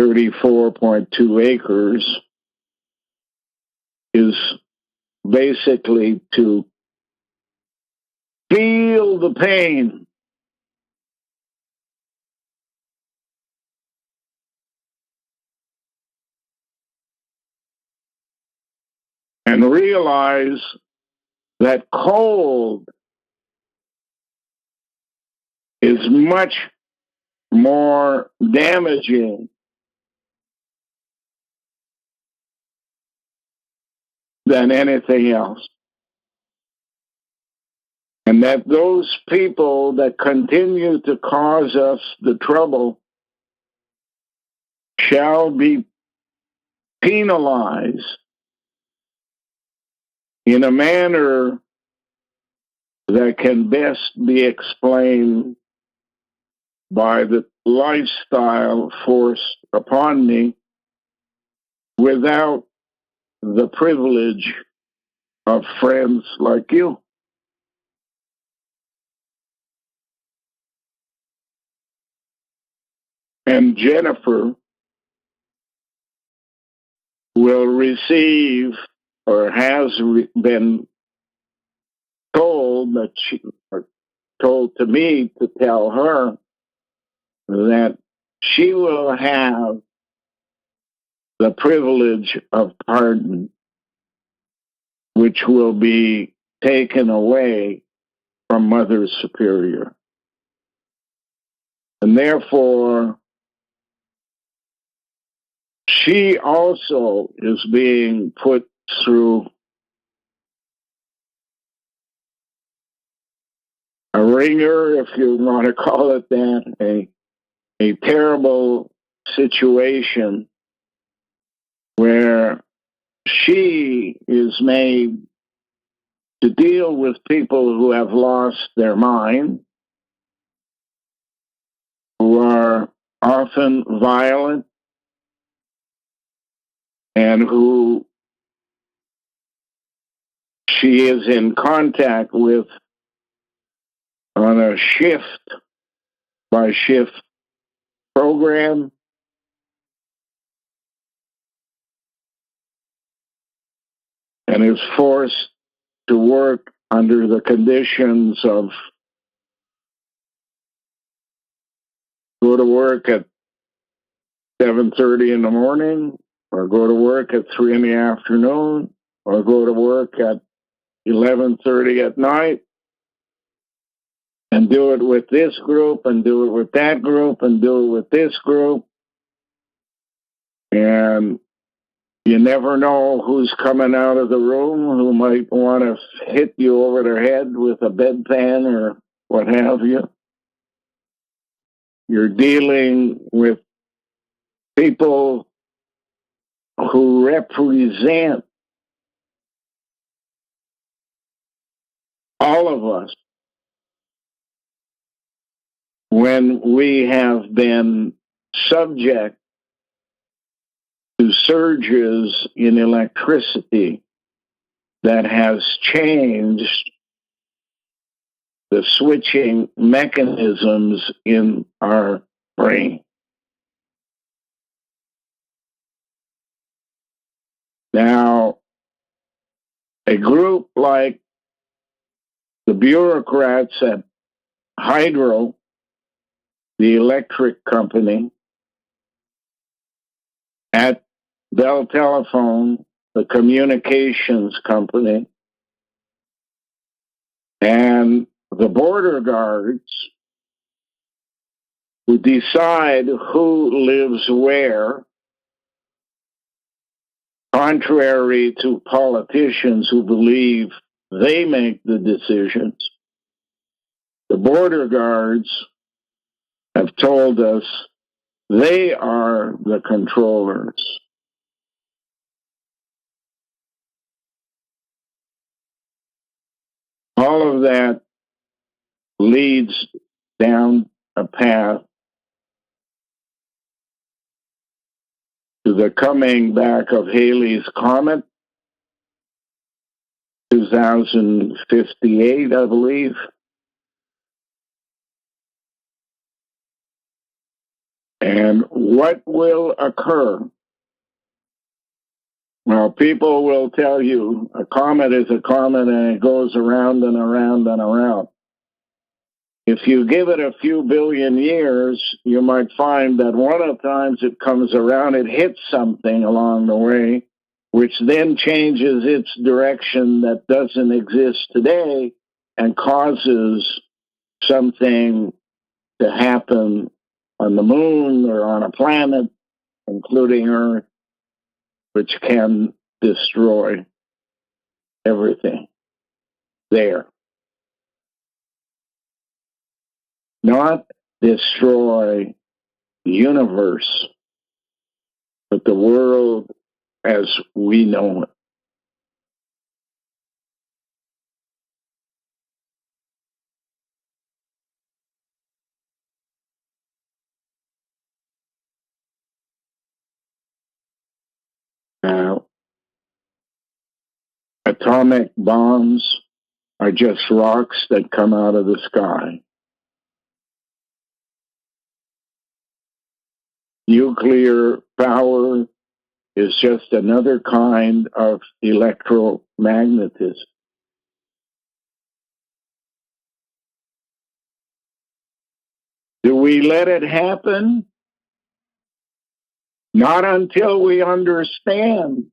34.2 acres, is basically to feel the pain and realize that cold is much more damaging than anything else. And that those people that continue to cause us the trouble shall be penalized in a manner that can best be explained by the lifestyle forced upon me without the privilege of friends like you. And Jennifer will receive or has been told that she or told to me to tell her that she will have the privilege of pardon, which will be taken away from Mother Superior. And therefore, she also is being put through a ringer, if you want to call it that, a terrible situation where she is made to deal with people who have lost their mind, who are often violent, and who she is in contact with on a shift by shift program. And is forced to work under the conditions of go to work at 7:30 in the morning, or go to work at 3 in the afternoon, or go to work at 11:30 at night, and do it with this group, and do it with that group, and do it with this group. And you never know who's coming out of the room, who might want to hit you over the head with a bedpan or what have you. you're dealing with people who represent all of us when we have been subject to surges in electricity that has changed the switching mechanisms in our brain. Now, a group like the bureaucrats at Hydro, the electric company, at Bell Telephone, the communications company, and the border guards who decide who lives where, contrary to politicians who believe they make the decisions. The border guards have told us they are the controllers. All of that leads down a path to the coming back of Halley's Comet, 2058, I believe. And what will occur? Well, people will tell you a comet is a comet and it goes around and around and around. If you give it a few billion years, you might find that one of the times it comes around, it hits something along the way, which then changes its direction that doesn't exist today and causes something to happen on the moon or on a planet, including Earth, which can destroy everything there. Not destroy the universe, but the world as we know it. Now, atomic bombs are just rocks that come out of the sky. Nuclear power is just another kind of electromagnetism. Do we let it happen? Not until we understand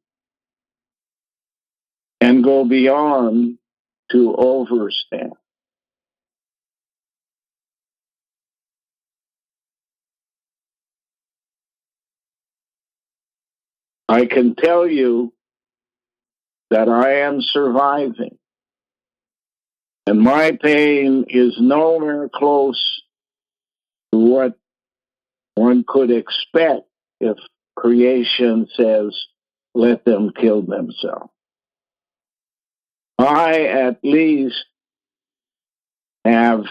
and go beyond to overstand. I can tell you that I am surviving, and my pain is nowhere close to what one could expect if creation says, let them kill themselves. I at least have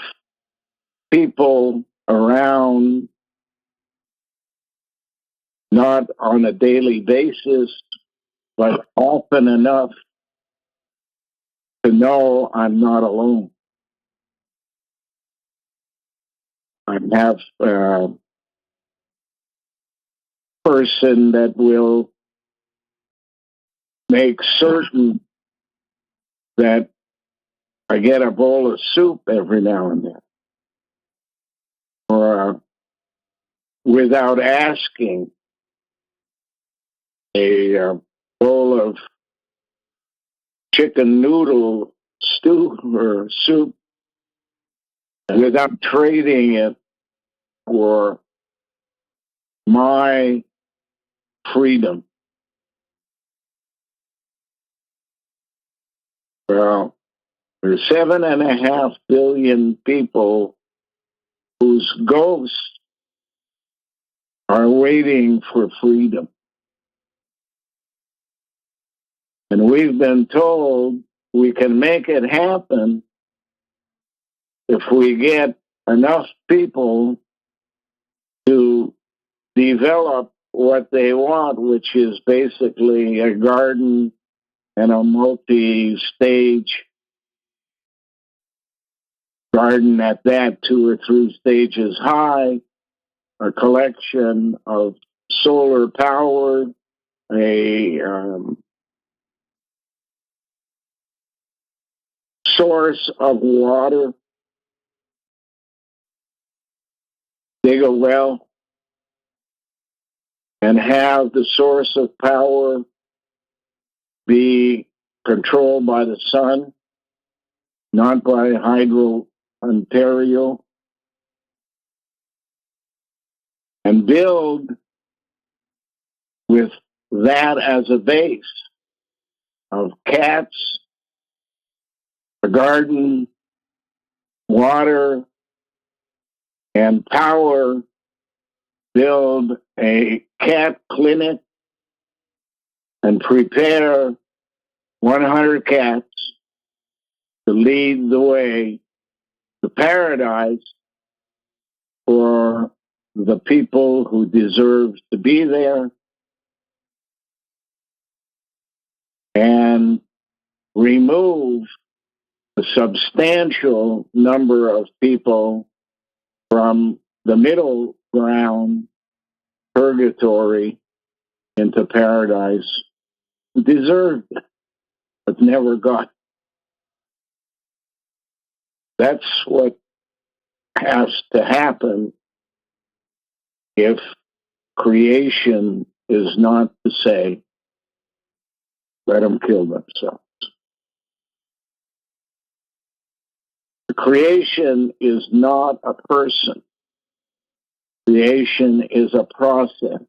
people around, not on a daily basis, but often enough to know I'm not alone. I have a person that will make certain that I get a bowl of soup every now and then, or without asking, a bowl of chicken noodle stew or soup without trading it for my freedom. Well, there's 7.5 billion people whose ghosts are waiting for freedom. And we've been told we can make it happen if we get enough people to develop what they want, which is basically a garden and a multi-stage garden at that, 2 or 3 stages high, a collection of solar powered, a source of water, dig a well, and have the source of power be controlled by the sun, not by Hydro Ontario, and build with that as a base of cats, a garden, water, and power, build a cat clinic and prepare 100 cats to lead the way to paradise for the people who deserve to be there, and remove a substantial number of people from the middle ground, purgatory, into paradise, who deserved it, but never got. That's what has to happen if creation is not to say, let them kill themselves. The creation is not a person. Creation is a process.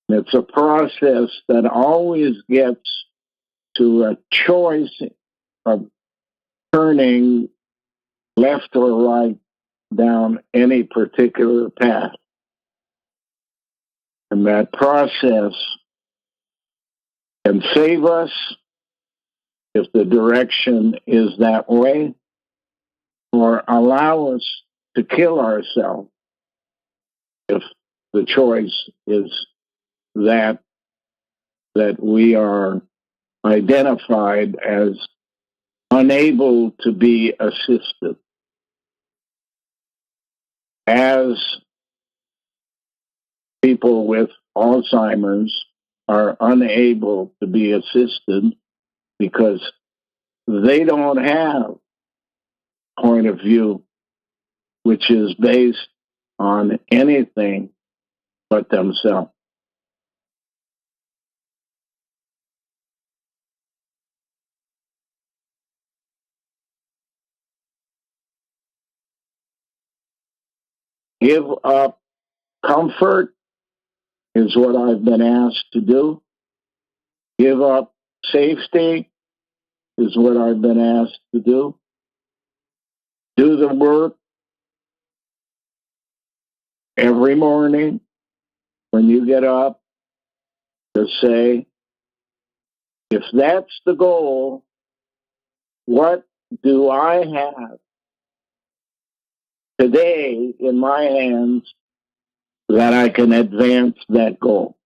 It's a process that always gets to a choice of turning left or right down any particular path. And that process can save us if the direction is that way, or allow us to kill ourselves if the choice is that we are identified as unable to be assisted. As people with Alzheimer's are unable to be assisted because they don't have a point of view which is based on anything but themselves. Give up comfort is what I've been asked to do. Give up safety is what I've been asked to do. Do the work every morning when you get up to say, if that's the goal, what do I have today in my hands that I can advance that goal?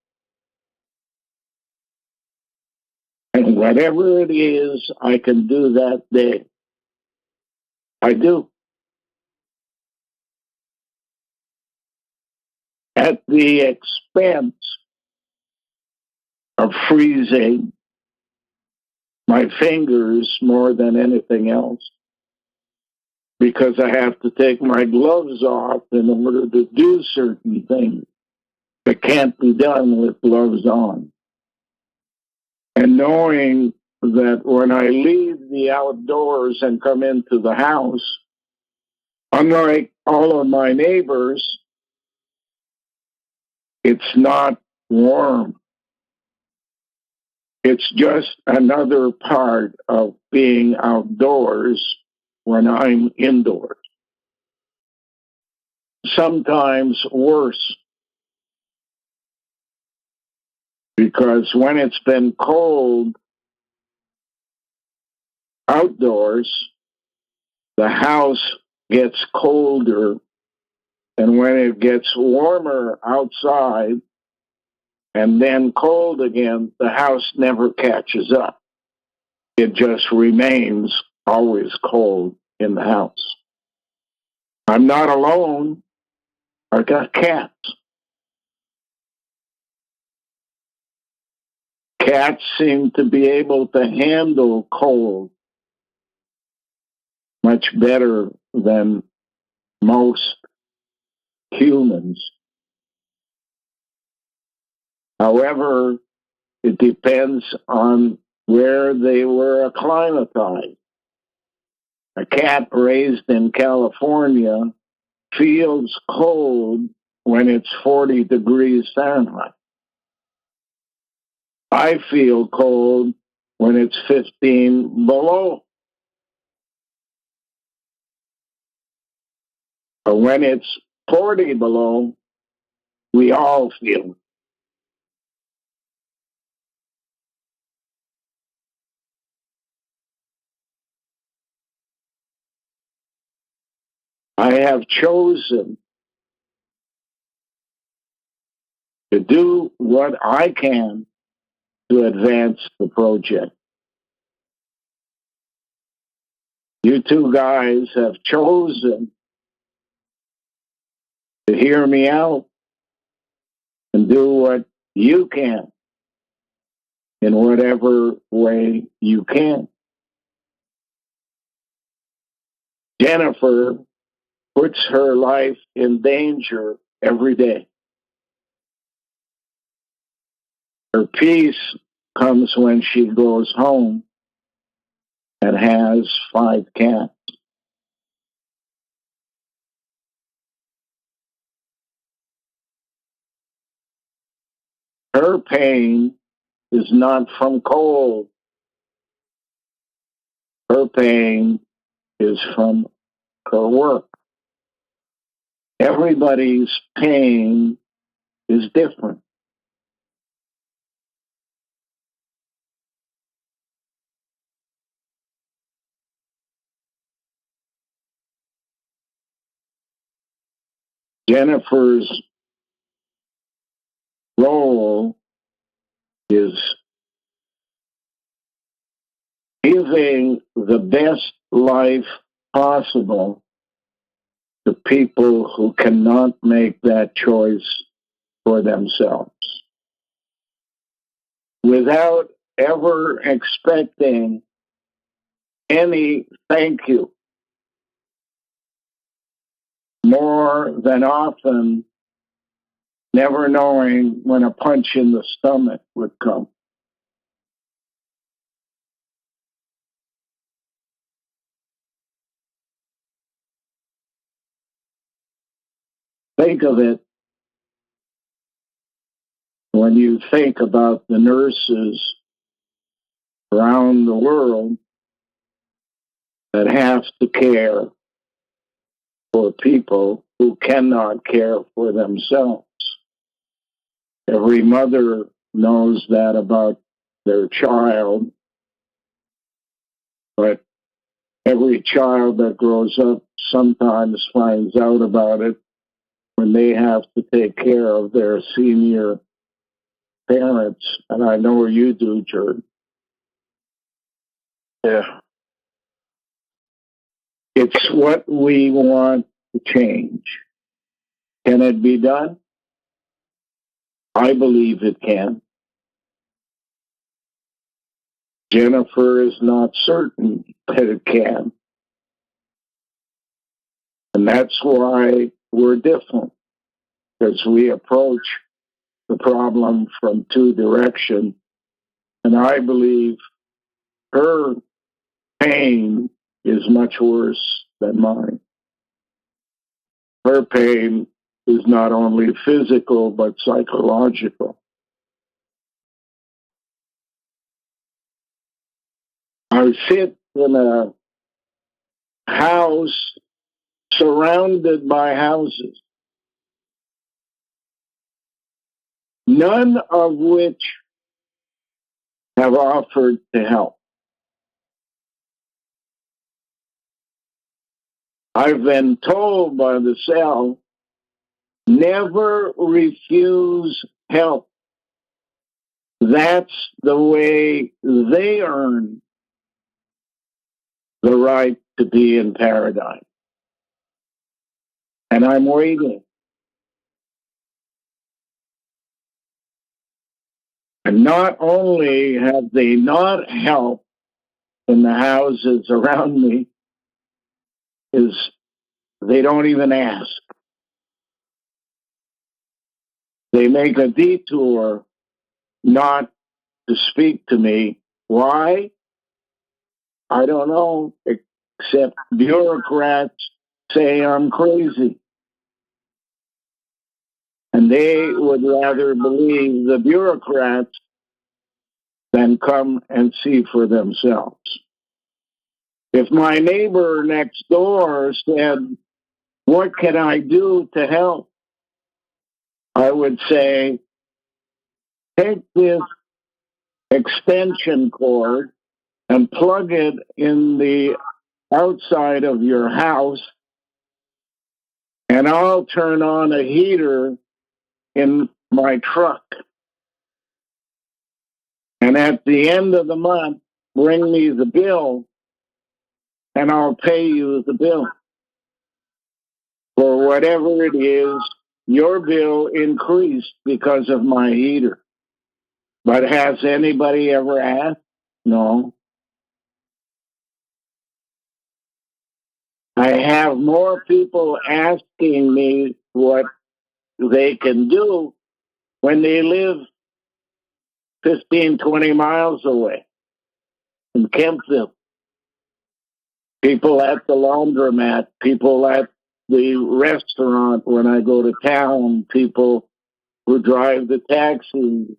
And whatever it is I can do that day, I do. At the expense of freezing my fingers more than anything else, because I have to take my gloves off in order to do certain things that can't be done with gloves on. And knowing that when I leave the outdoors and come into the house, unlike all of my neighbors, it's not warm. It's just another part of being outdoors when I'm indoors. Sometimes worse Because when it's been cold outdoors, the house gets colder, and when it gets warmer outside and then cold again, the house never catches up. It just remains always cold in the house. I'm not alone. I got cats. Cats seem to be able to handle cold much better than most humans. However, it depends on where they were acclimatized. A cat raised in California feels cold when it's 40 degrees Fahrenheit. I feel cold when it's 15 below. But when it's 40 below, we all feel it. I have chosen to do what I can to advance the project. You two guys have chosen to hear me out and do what you can in whatever way you can. Jennifer puts her life in danger every day. Her peace comes when she goes home and has 5 cats. Her pain is not from cold. Her pain is from her work. Everybody's pain is different. Jennifer's role is giving the best life possible to people who cannot make that choice for themselves, without ever expecting any thank you. More than often, never knowing when a punch in the stomach would come. Think of it when you think about the nurses around the world that have to care for people who cannot care for themselves. Every mother knows that about their child, but every child that grows up sometimes finds out about it when they have to take care of their senior parents, and I know you do, Jordan. Yeah. It's what we want to change. Can it be done? I believe it can. Jennifer is not certain that it can. And that's why we're different, because we approach the problem from 2 directions. And I believe her pain is much worse than mine. Her pain is not only physical, but psychological. I sit in a house surrounded by houses, none of which have offered to help. I've been told by the cell, never refuse help. That's the way they earn the right to be in paradise. And I'm waiting. And not only have they not helped in the houses around me, is they don't even ask. They make a detour not to speak to me. Why? I don't know, except bureaucrats say I'm crazy. And they would rather believe the bureaucrats than come and see for themselves. If my neighbor next door said, what can I do to help? I would say, take this extension cord and plug it in the outside of your house, and I'll turn on a heater in my truck. And at the end of the month, bring me the bill, and I'll pay you the bill. For whatever it is, your bill increased because of my heater. But has anybody ever asked? No. I have more people asking me what they can do when they live 15, 20 miles away in Kempville. People at the laundromat, people at the restaurant when I go to town, people who drive the taxi.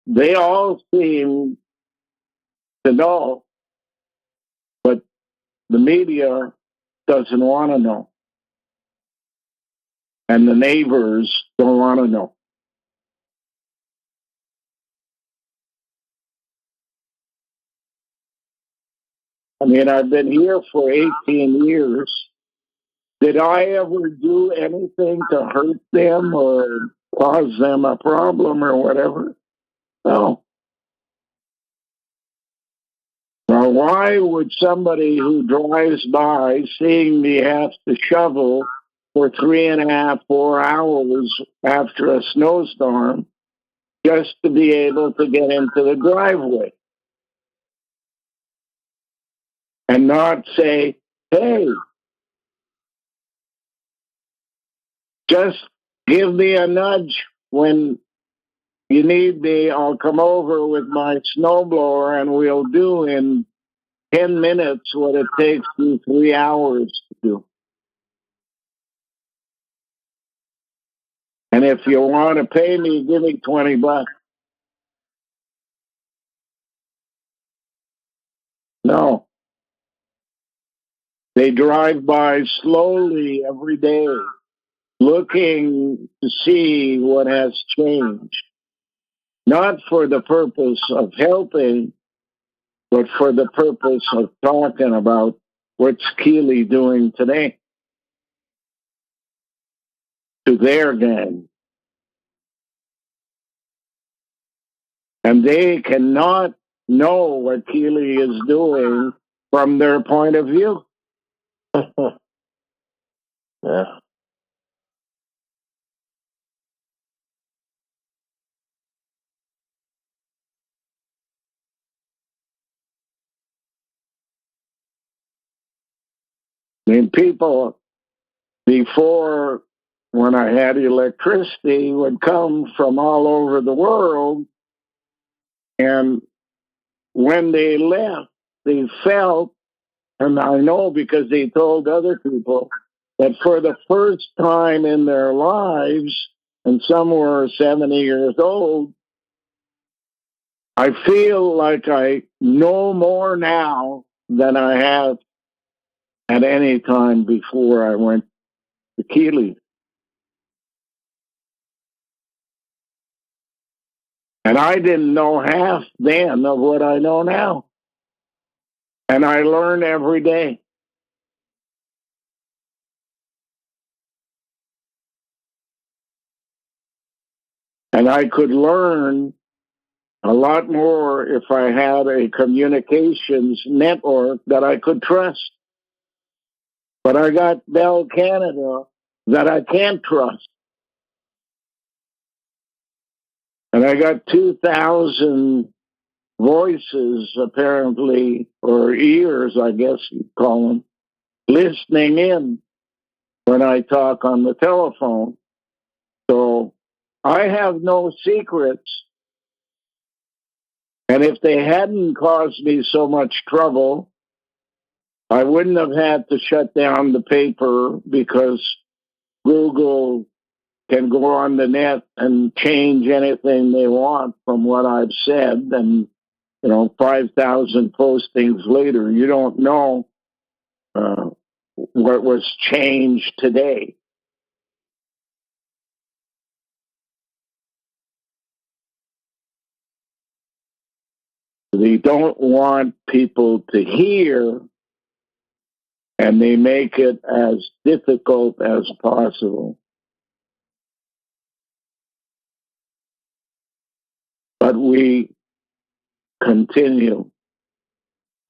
They all seem to know, but the media doesn't want to know. And the neighbors don't want to know. I mean, I've been here for 18 years. Did I ever do anything to hurt them or cause them a problem or whatever? No. Now, why would somebody who drives by seeing me have to shovel for 3.5, 4 hours after a snowstorm just to be able to get into the driveway and not say, hey, just give me a nudge when you need me? I'll come over with my snowblower and we'll do in 10 minutes what it takes you 3 hours to do. And if you want to pay me, give me $20. No. They drive by slowly every day, looking to see what has changed. Not for the purpose of helping, but for the purpose of talking about what's Kealey doing today to their gang. And they cannot know what Kealey is doing from their point of view. Yeah. I mean, people before, when I had electricity, would come from all over the world. And when they left, they felt, and I know because they told other people, that for the first time in their lives, and some were 70 years old, I feel like I know more now than I have at any time before I went to Kealey. And I didn't know half then of what I know now. And I learn every day. And I could learn a lot more if I had a communications network that I could trust. But I got Bell Canada that I can't trust. And I got 2,000 voices, apparently, or ears, I guess you'd call them, listening in when I talk on the telephone. So I have no secrets. And if they hadn't caused me so much trouble, I wouldn't have had to shut down the paper, because Google can go on the net and change anything they want from what I've said. And, 5,000 postings later, you don't know what was changed today. They don't want people to hear, and they make it as difficult as possible. But we continue,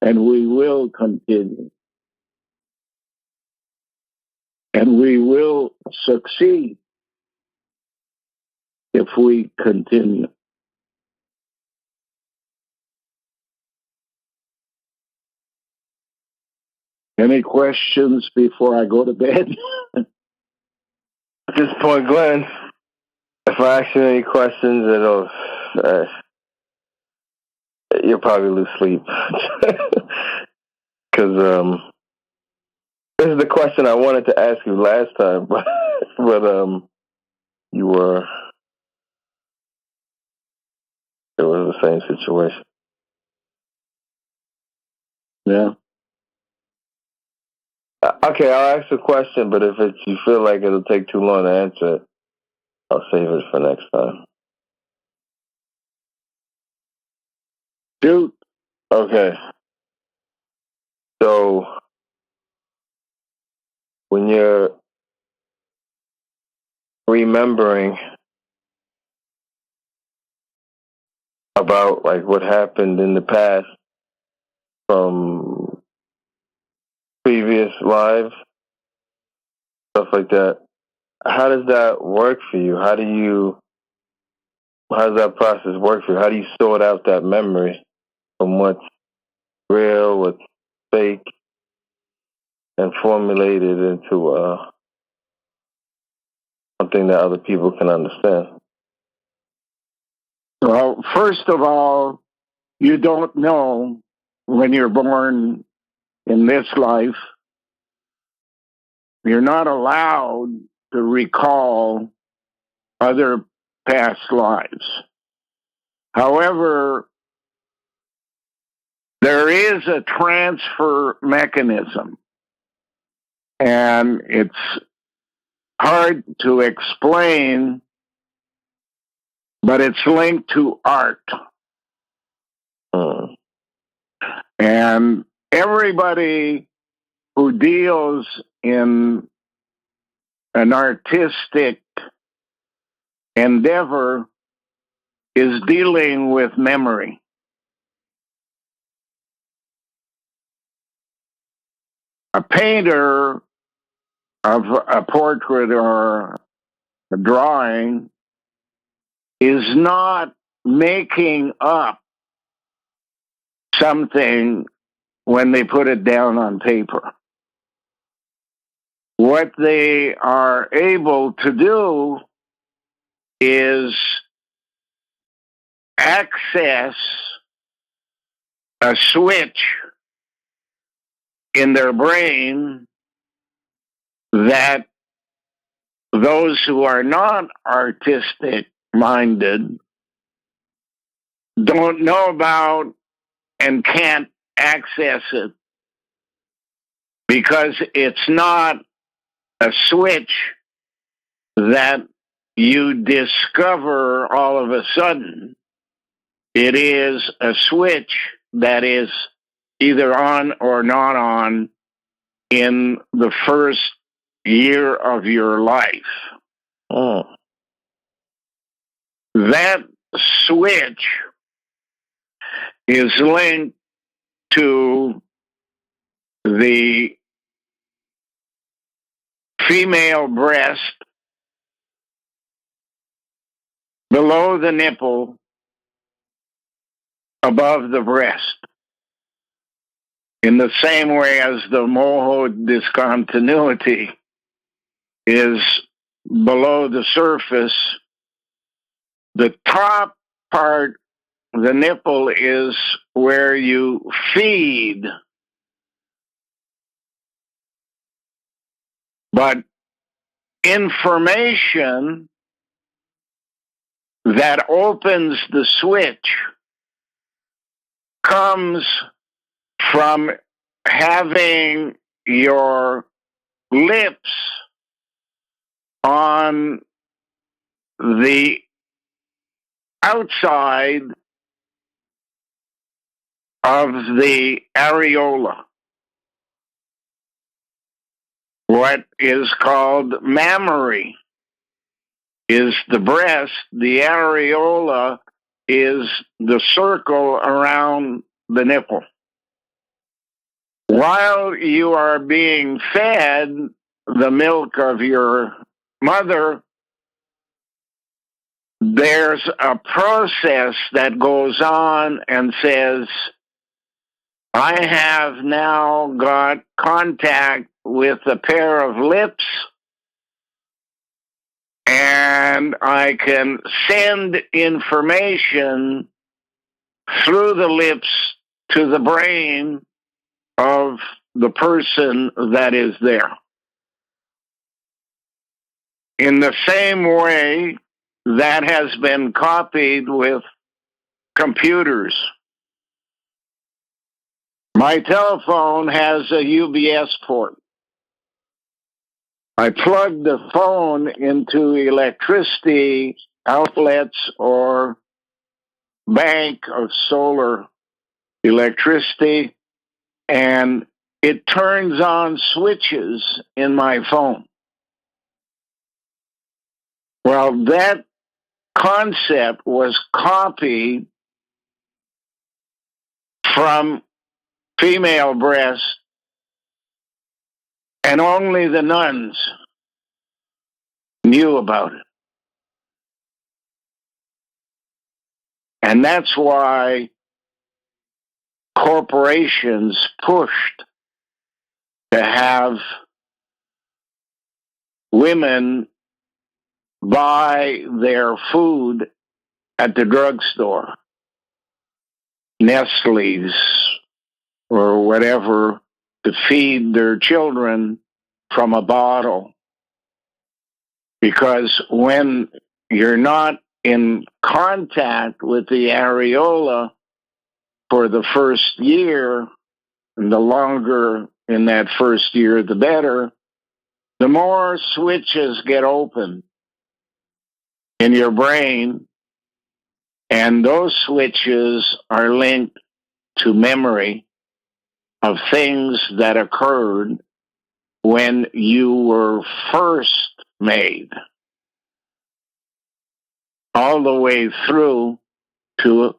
and we will continue, and we will succeed if we continue. Any questions before I go to bed? At this point, Glenn, if I ask you any questions, you'll probably lose sleep. Because this is the question I wanted to ask you last time, but you were. It was the same situation. Yeah. Okay, I'll ask a question, but if you feel like it'll take too long to answer it, I'll save it for next time. Shoot. Okay. So, when you're remembering about like what happened in the past from previous lives, stuff like that, how does that work for you? How does that process work for you? How do you sort out that memory from what's real, what's fake, and formulate it into something that other people can understand? Well, first of all, you don't know when you're born in this life. You're not allowed to recall other past lives. However, there is a transfer mechanism, and it's hard to explain, but it's linked to art. And everybody who deals in an artistic endeavor is dealing with memory. A painter of a portrait or a drawing is not making up something when they put it down on paper. What they are able to do is access a switch in their brain that those who are not artistic minded don't know about and can't access it, because it's not a switch that you discover all of a sudden. It is a switch that is either on or not on in the first year of your life. Oh. That switch is linked to the female breast below the nipple, above the breast. In the same way as the moho discontinuity is below the surface, the top part, the nipple, is where you feed. But information that opens the switch comes from having your lips on the outside of the areola, what is called mammary is the breast. The areola is the circle around the nipple. While you are being fed the milk of your mother, there's a process that goes on and says, I have now got contact with a pair of lips, and I can send information through the lips to the brain of the person that is there. In the same way, that has been copied with computers. My telephone has a UBS port. I plug the phone into electricity outlets or bank of solar electricity, and it turns on switches in my phone. Well, that concept was copied from female breasts, and only the nuns knew about it. And that's why corporations pushed to have women buy their food at the drugstore, Nestle's or whatever, to feed their children from a bottle. Because when you're not in contact with the areola for the first year, and the longer in that first year, the better, the more switches get open in your brain, and those switches are linked to memory of things that occurred when you were first made, all the way through to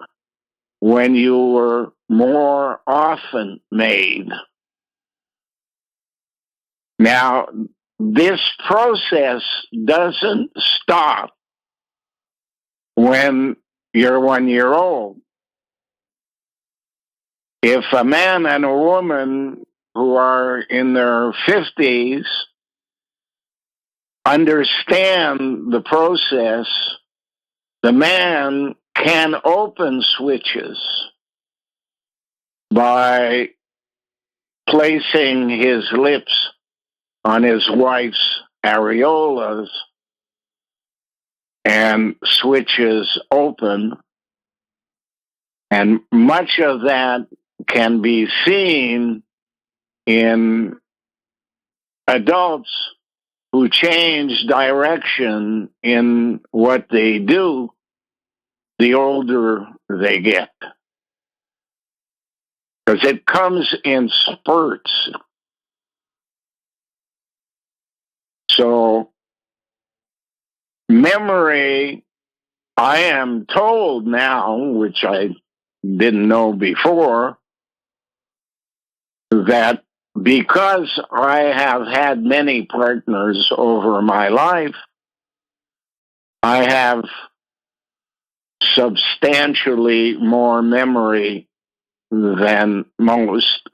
when you were more often made. Now, this process doesn't stop when you're 1 year old. If a man and a woman who are in their 50s understand the process, the man can open switches by placing his lips on his wife's areolas, and switches open. And much of that can be seen in adults who change direction in what they do the older they get. Because it comes in spurts. So, memory, I am told now, which I didn't know before, that because I have had many partners over my life, I have substantially more memory than most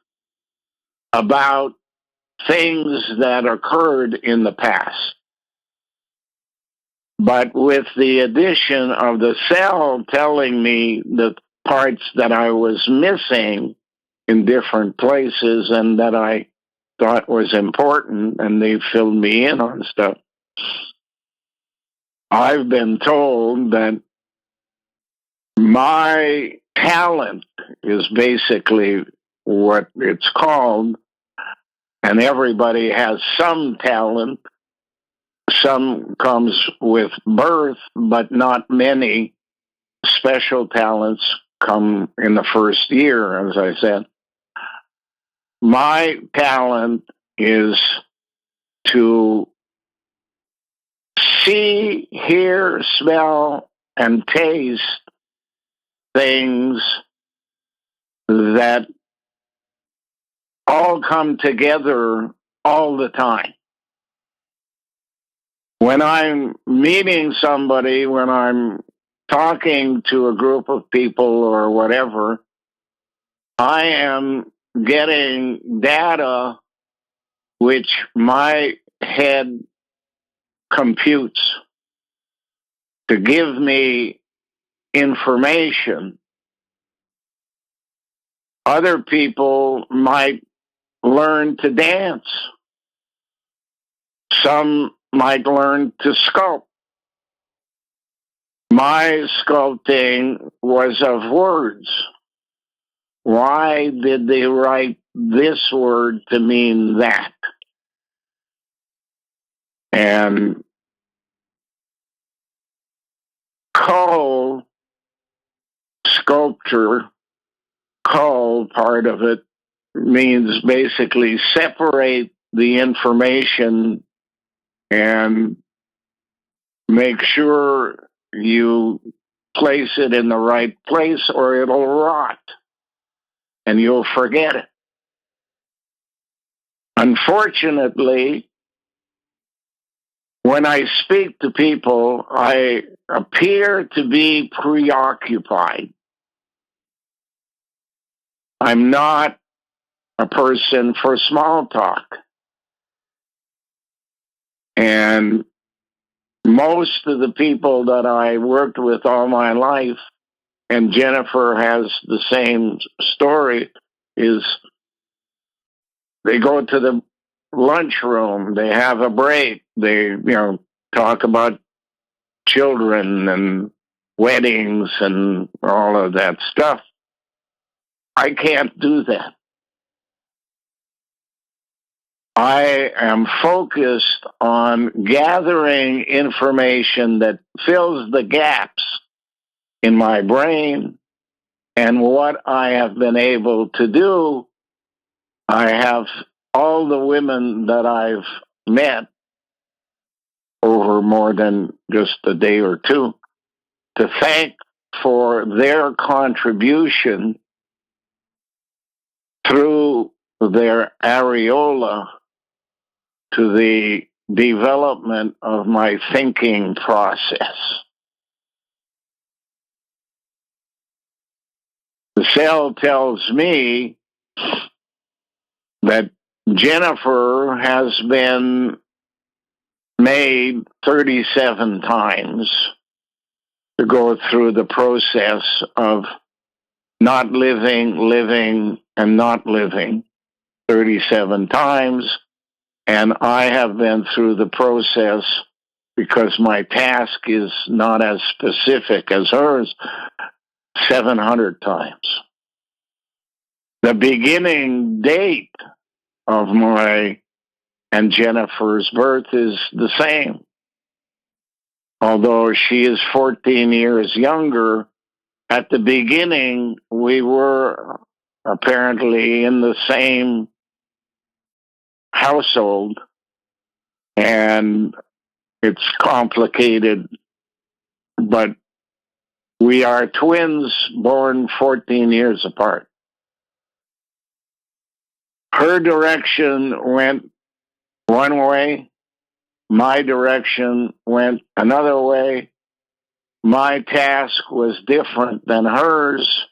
about things that occurred in the past. But with the addition of the cell telling me the parts that I was missing in different places and that I thought was important, and they filled me in on stuff, I've been told that my talent is basically what it's called, and everybody has some talent. Some comes with birth, but not many special talents come in the first year, as I said. My talent is to see, hear, smell, and taste things that all come together all the time. When I'm meeting somebody, when I'm talking to a group of people or whatever, I am getting data which my head computes to give me information. Other people might learn to dance. Some might learn to sculpt. My sculpting was of words. Why did they write this word to mean that? And sculpture, part of it means basically separate the information and make sure you place it in the right place or it'll rot and you'll forget it. Unfortunately, when I speak to people, I appear to be preoccupied. I'm not a person for small talk. And most of the people that I worked with all my life, and Jennifer has the same story, is they go to the lunchroom, they have a break, they, talk about children and weddings and all of that stuff. I can't do that. I am focused on gathering information that fills the gaps in my brain, and what I have been able to do, I have all the women that I've met over more than just a day or two to thank for their contribution through their areola to the development of my thinking process. The cell tells me that Jennifer has been made 37 times to go through the process of not living, living, and not living 37 times. And I have been through the process, because my task is not as specific as hers, 700 times. The beginning date of my and Jennifer's birth is the same. Although she is 14 years younger, at the beginning, we were apparently in the same household, and it's complicated, but we are twins born 14 years apart. Her direction went one way, my direction went another way. My task was different than hers,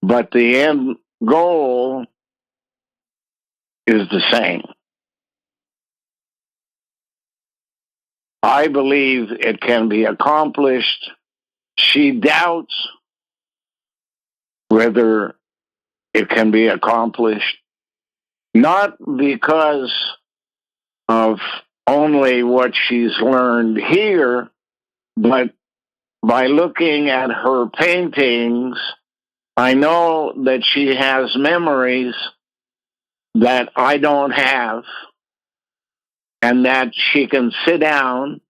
but the end goal is the same. I believe it can be accomplished. She doubts whether it can be accomplished, not because of only what she's learned here, but by looking at her paintings, I know that she has memories that I don't have, and that she can sit down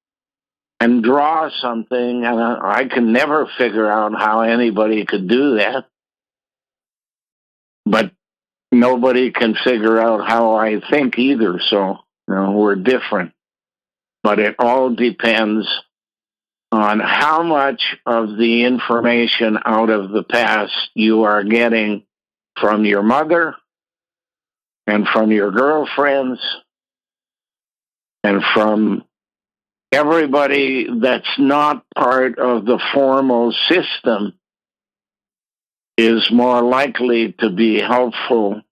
and draw something, and I can never figure out how anybody could do that. But nobody can figure out how I think either, so we're different. But it all depends on how much of the information out of the past you are getting from your mother and from your girlfriends and from everybody that's not part of the formal system is more likely to be helpful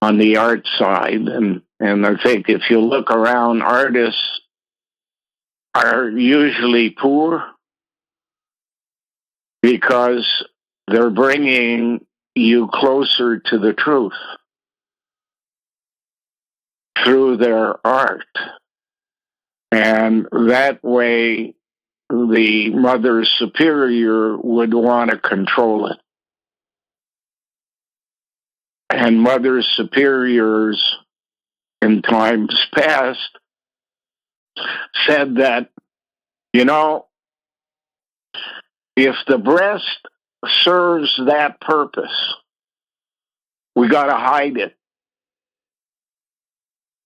on the art side. And I think if you look around, artists are usually poor because they're bringing you closer to the truth through their art. And that way, the Mother Superior would want to control it. And Mother Superiors in times past said that, if the breast serves that purpose, we got to hide it.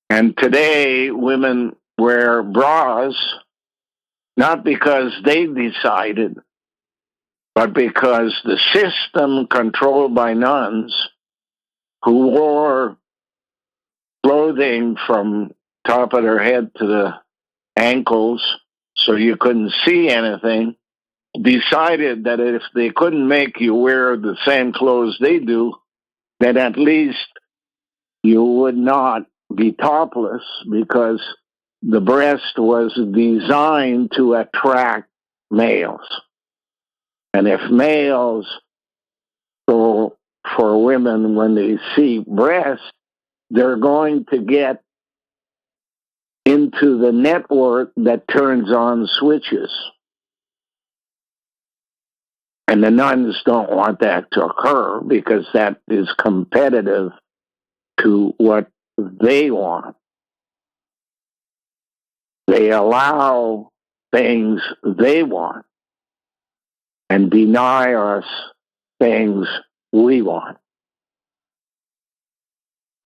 And today, women wear bras, not because they decided, but because the system controlled by nuns who wore clothing from top of their head to the ankles so you couldn't see anything, decided that if they couldn't make you wear the same clothes they do, then at least you would not be topless, because the breast was designed to attract males. And if males go for women when they see breasts, they're going to get into the network that turns on switches. And the nuns don't want that to occur because that is competitive to what they want. They allow things they want and deny us things we want.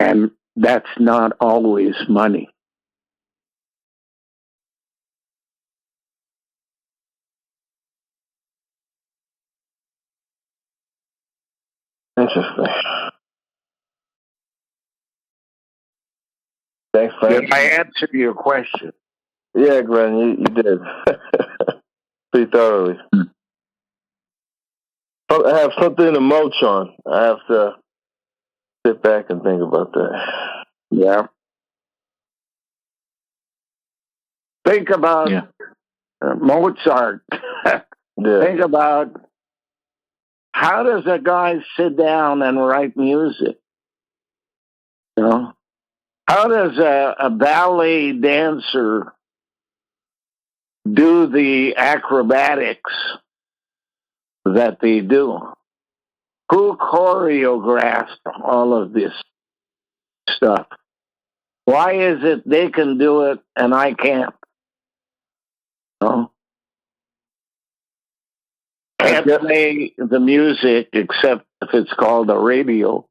And that's not always money. Interesting. Thanks, Frank. Did I answer your question? Yeah, Glenn, you did. Pretty thoroughly. I have something to mulch on. I have to sit back and think about that. Yeah. Think about Mozart. Yeah. Think about, how does a guy sit down and write music? How does a ballet dancer do the acrobatics that they do? Who choreographed all of this stuff? Why is it they can do it and I can't? can't play the music except if it's called a radio.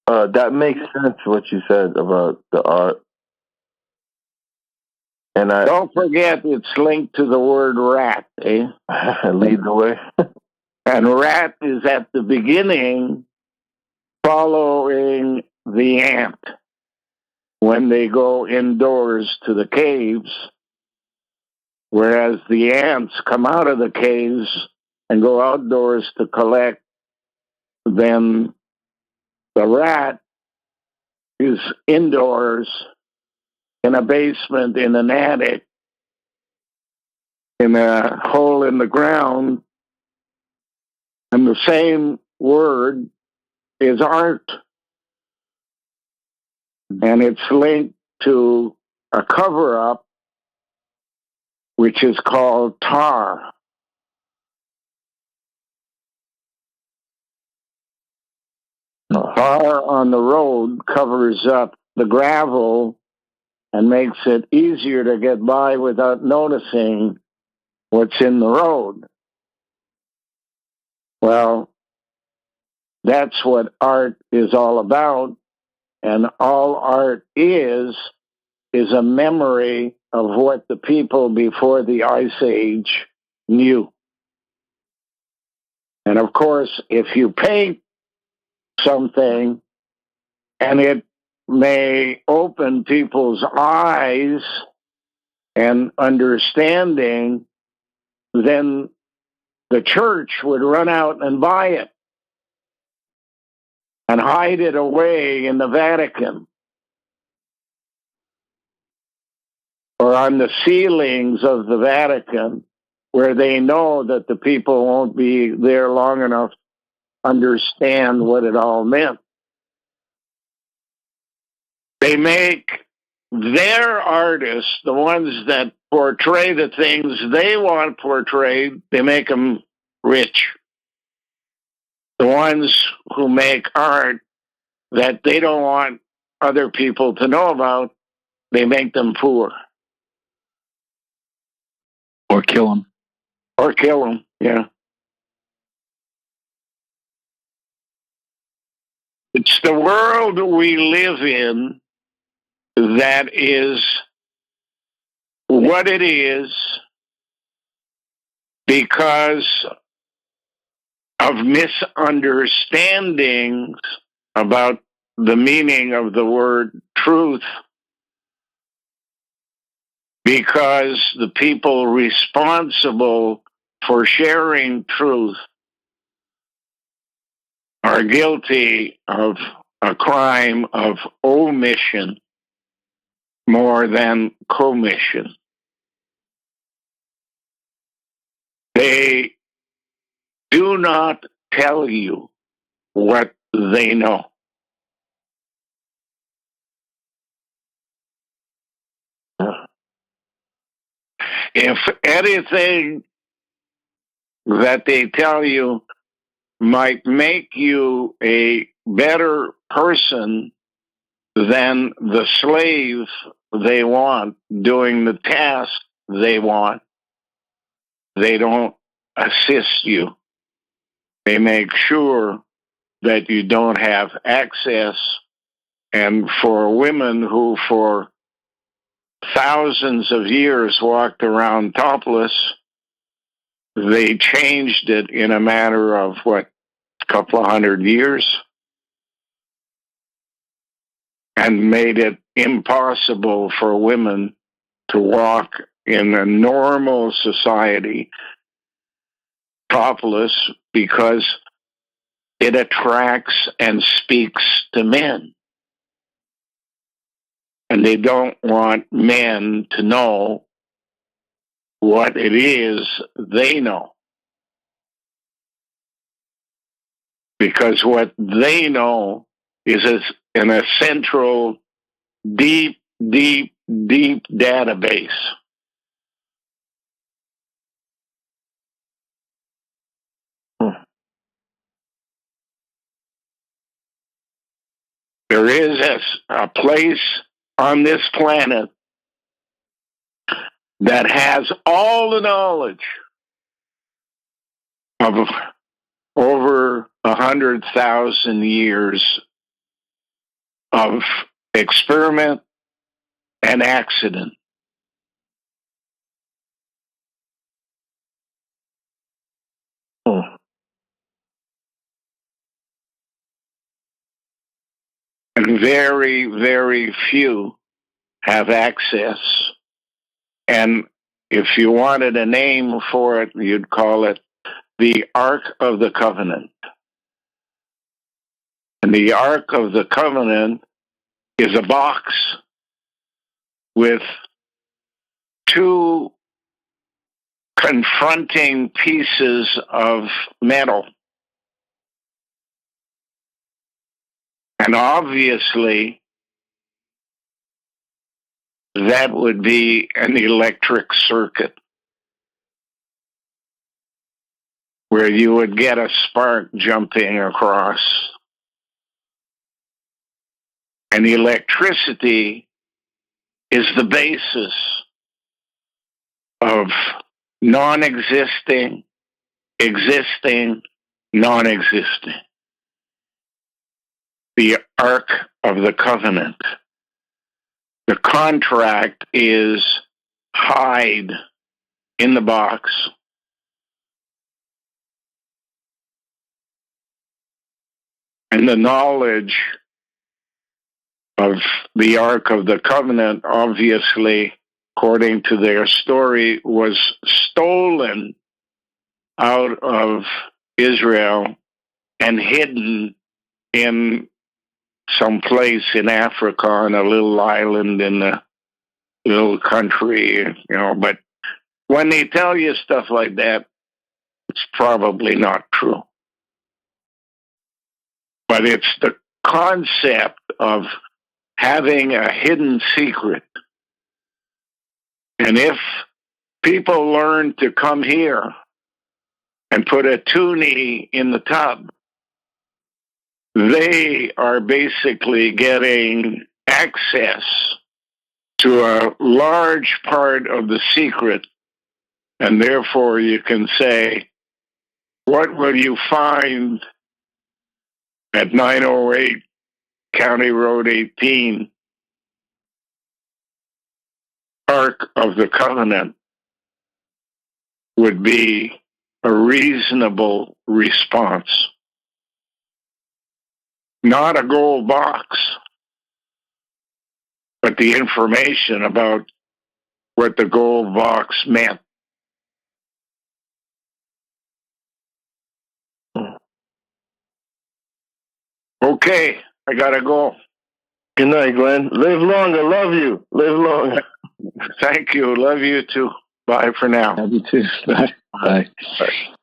That makes sense what you said about the art. And don't forget it's linked to the word rat, eh? Lead the way. And rat is at the beginning following the ant when they go indoors to the caves, whereas the ants come out of the caves and go outdoors to collect. Then the rat is indoors in a basement, in an attic, in a hole in the ground, and the same word is art. And it's linked to a cover-up, which is called tar. Tar on the road covers up the gravel and makes it easier to get by without noticing what's in the road. Well, that's what art is all about. And all art is a memory of what the people before the Ice Age knew. And of course, if you paint something and it may open people's eyes and understanding, then the church would run out and buy it and hide it away in the Vatican or on the ceilings of the Vatican, where they know that the people won't be there long enough to understand what it all meant. They make their artists, the ones that portray the things they want portrayed, they make them rich. The ones who make art that they don't want other people to know about, they make them poor. Or kill them. Or kill them, yeah. It's the world we live in that is what it is because of misunderstandings about the meaning of the word truth, because the people responsible for sharing truth are guilty of a crime of omission more than commission. They do not tell you what they know. If anything that they tell you might make you a better person than the slave they want doing the task they want, they don't assist you. They make sure that you don't have access. And for women who for thousands of years walked around topless, they changed it in a matter of, a couple of 100 years, and made it impossible for women to walk in a normal society topless, because it attracts and speaks to men. And they don't want men to know what it is they know. Because what they know is in a central, deep, deep, deep database. There is a place on this planet that has all the knowledge of over 100,000 years of experiment and accident. And very, very few have access. And if you wanted a name for it, you'd call it the Ark of the Covenant. And the Ark of the Covenant is a box with two confronting pieces of metal. And obviously, that would be an electric circuit where you would get a spark jumping across. And electricity is the basis of non-existing, existing, non-existing. The Ark of the Covenant. The contract is hide in the box. And the knowledge of the Ark of the Covenant, obviously, according to their story, was stolen out of Israel and hidden in some place in Africa on a little island in a little country, but when they tell you stuff like that, it's probably not true. But it's the concept of having a hidden secret. And if people learn to come here and put a toonie in the tub, they are basically getting access to a large part of the secret. And therefore you can say, what will you find at 908 County Road 18, Ark of the Covenant, would be a reasonable response. Not a gold box, but the information about what the gold box meant. Okay, I gotta go. Good night, Glenn. Live longer. Love you. Live longer. Thank you. Love you too. Bye for now. Love you too. Bye. Bye. Bye.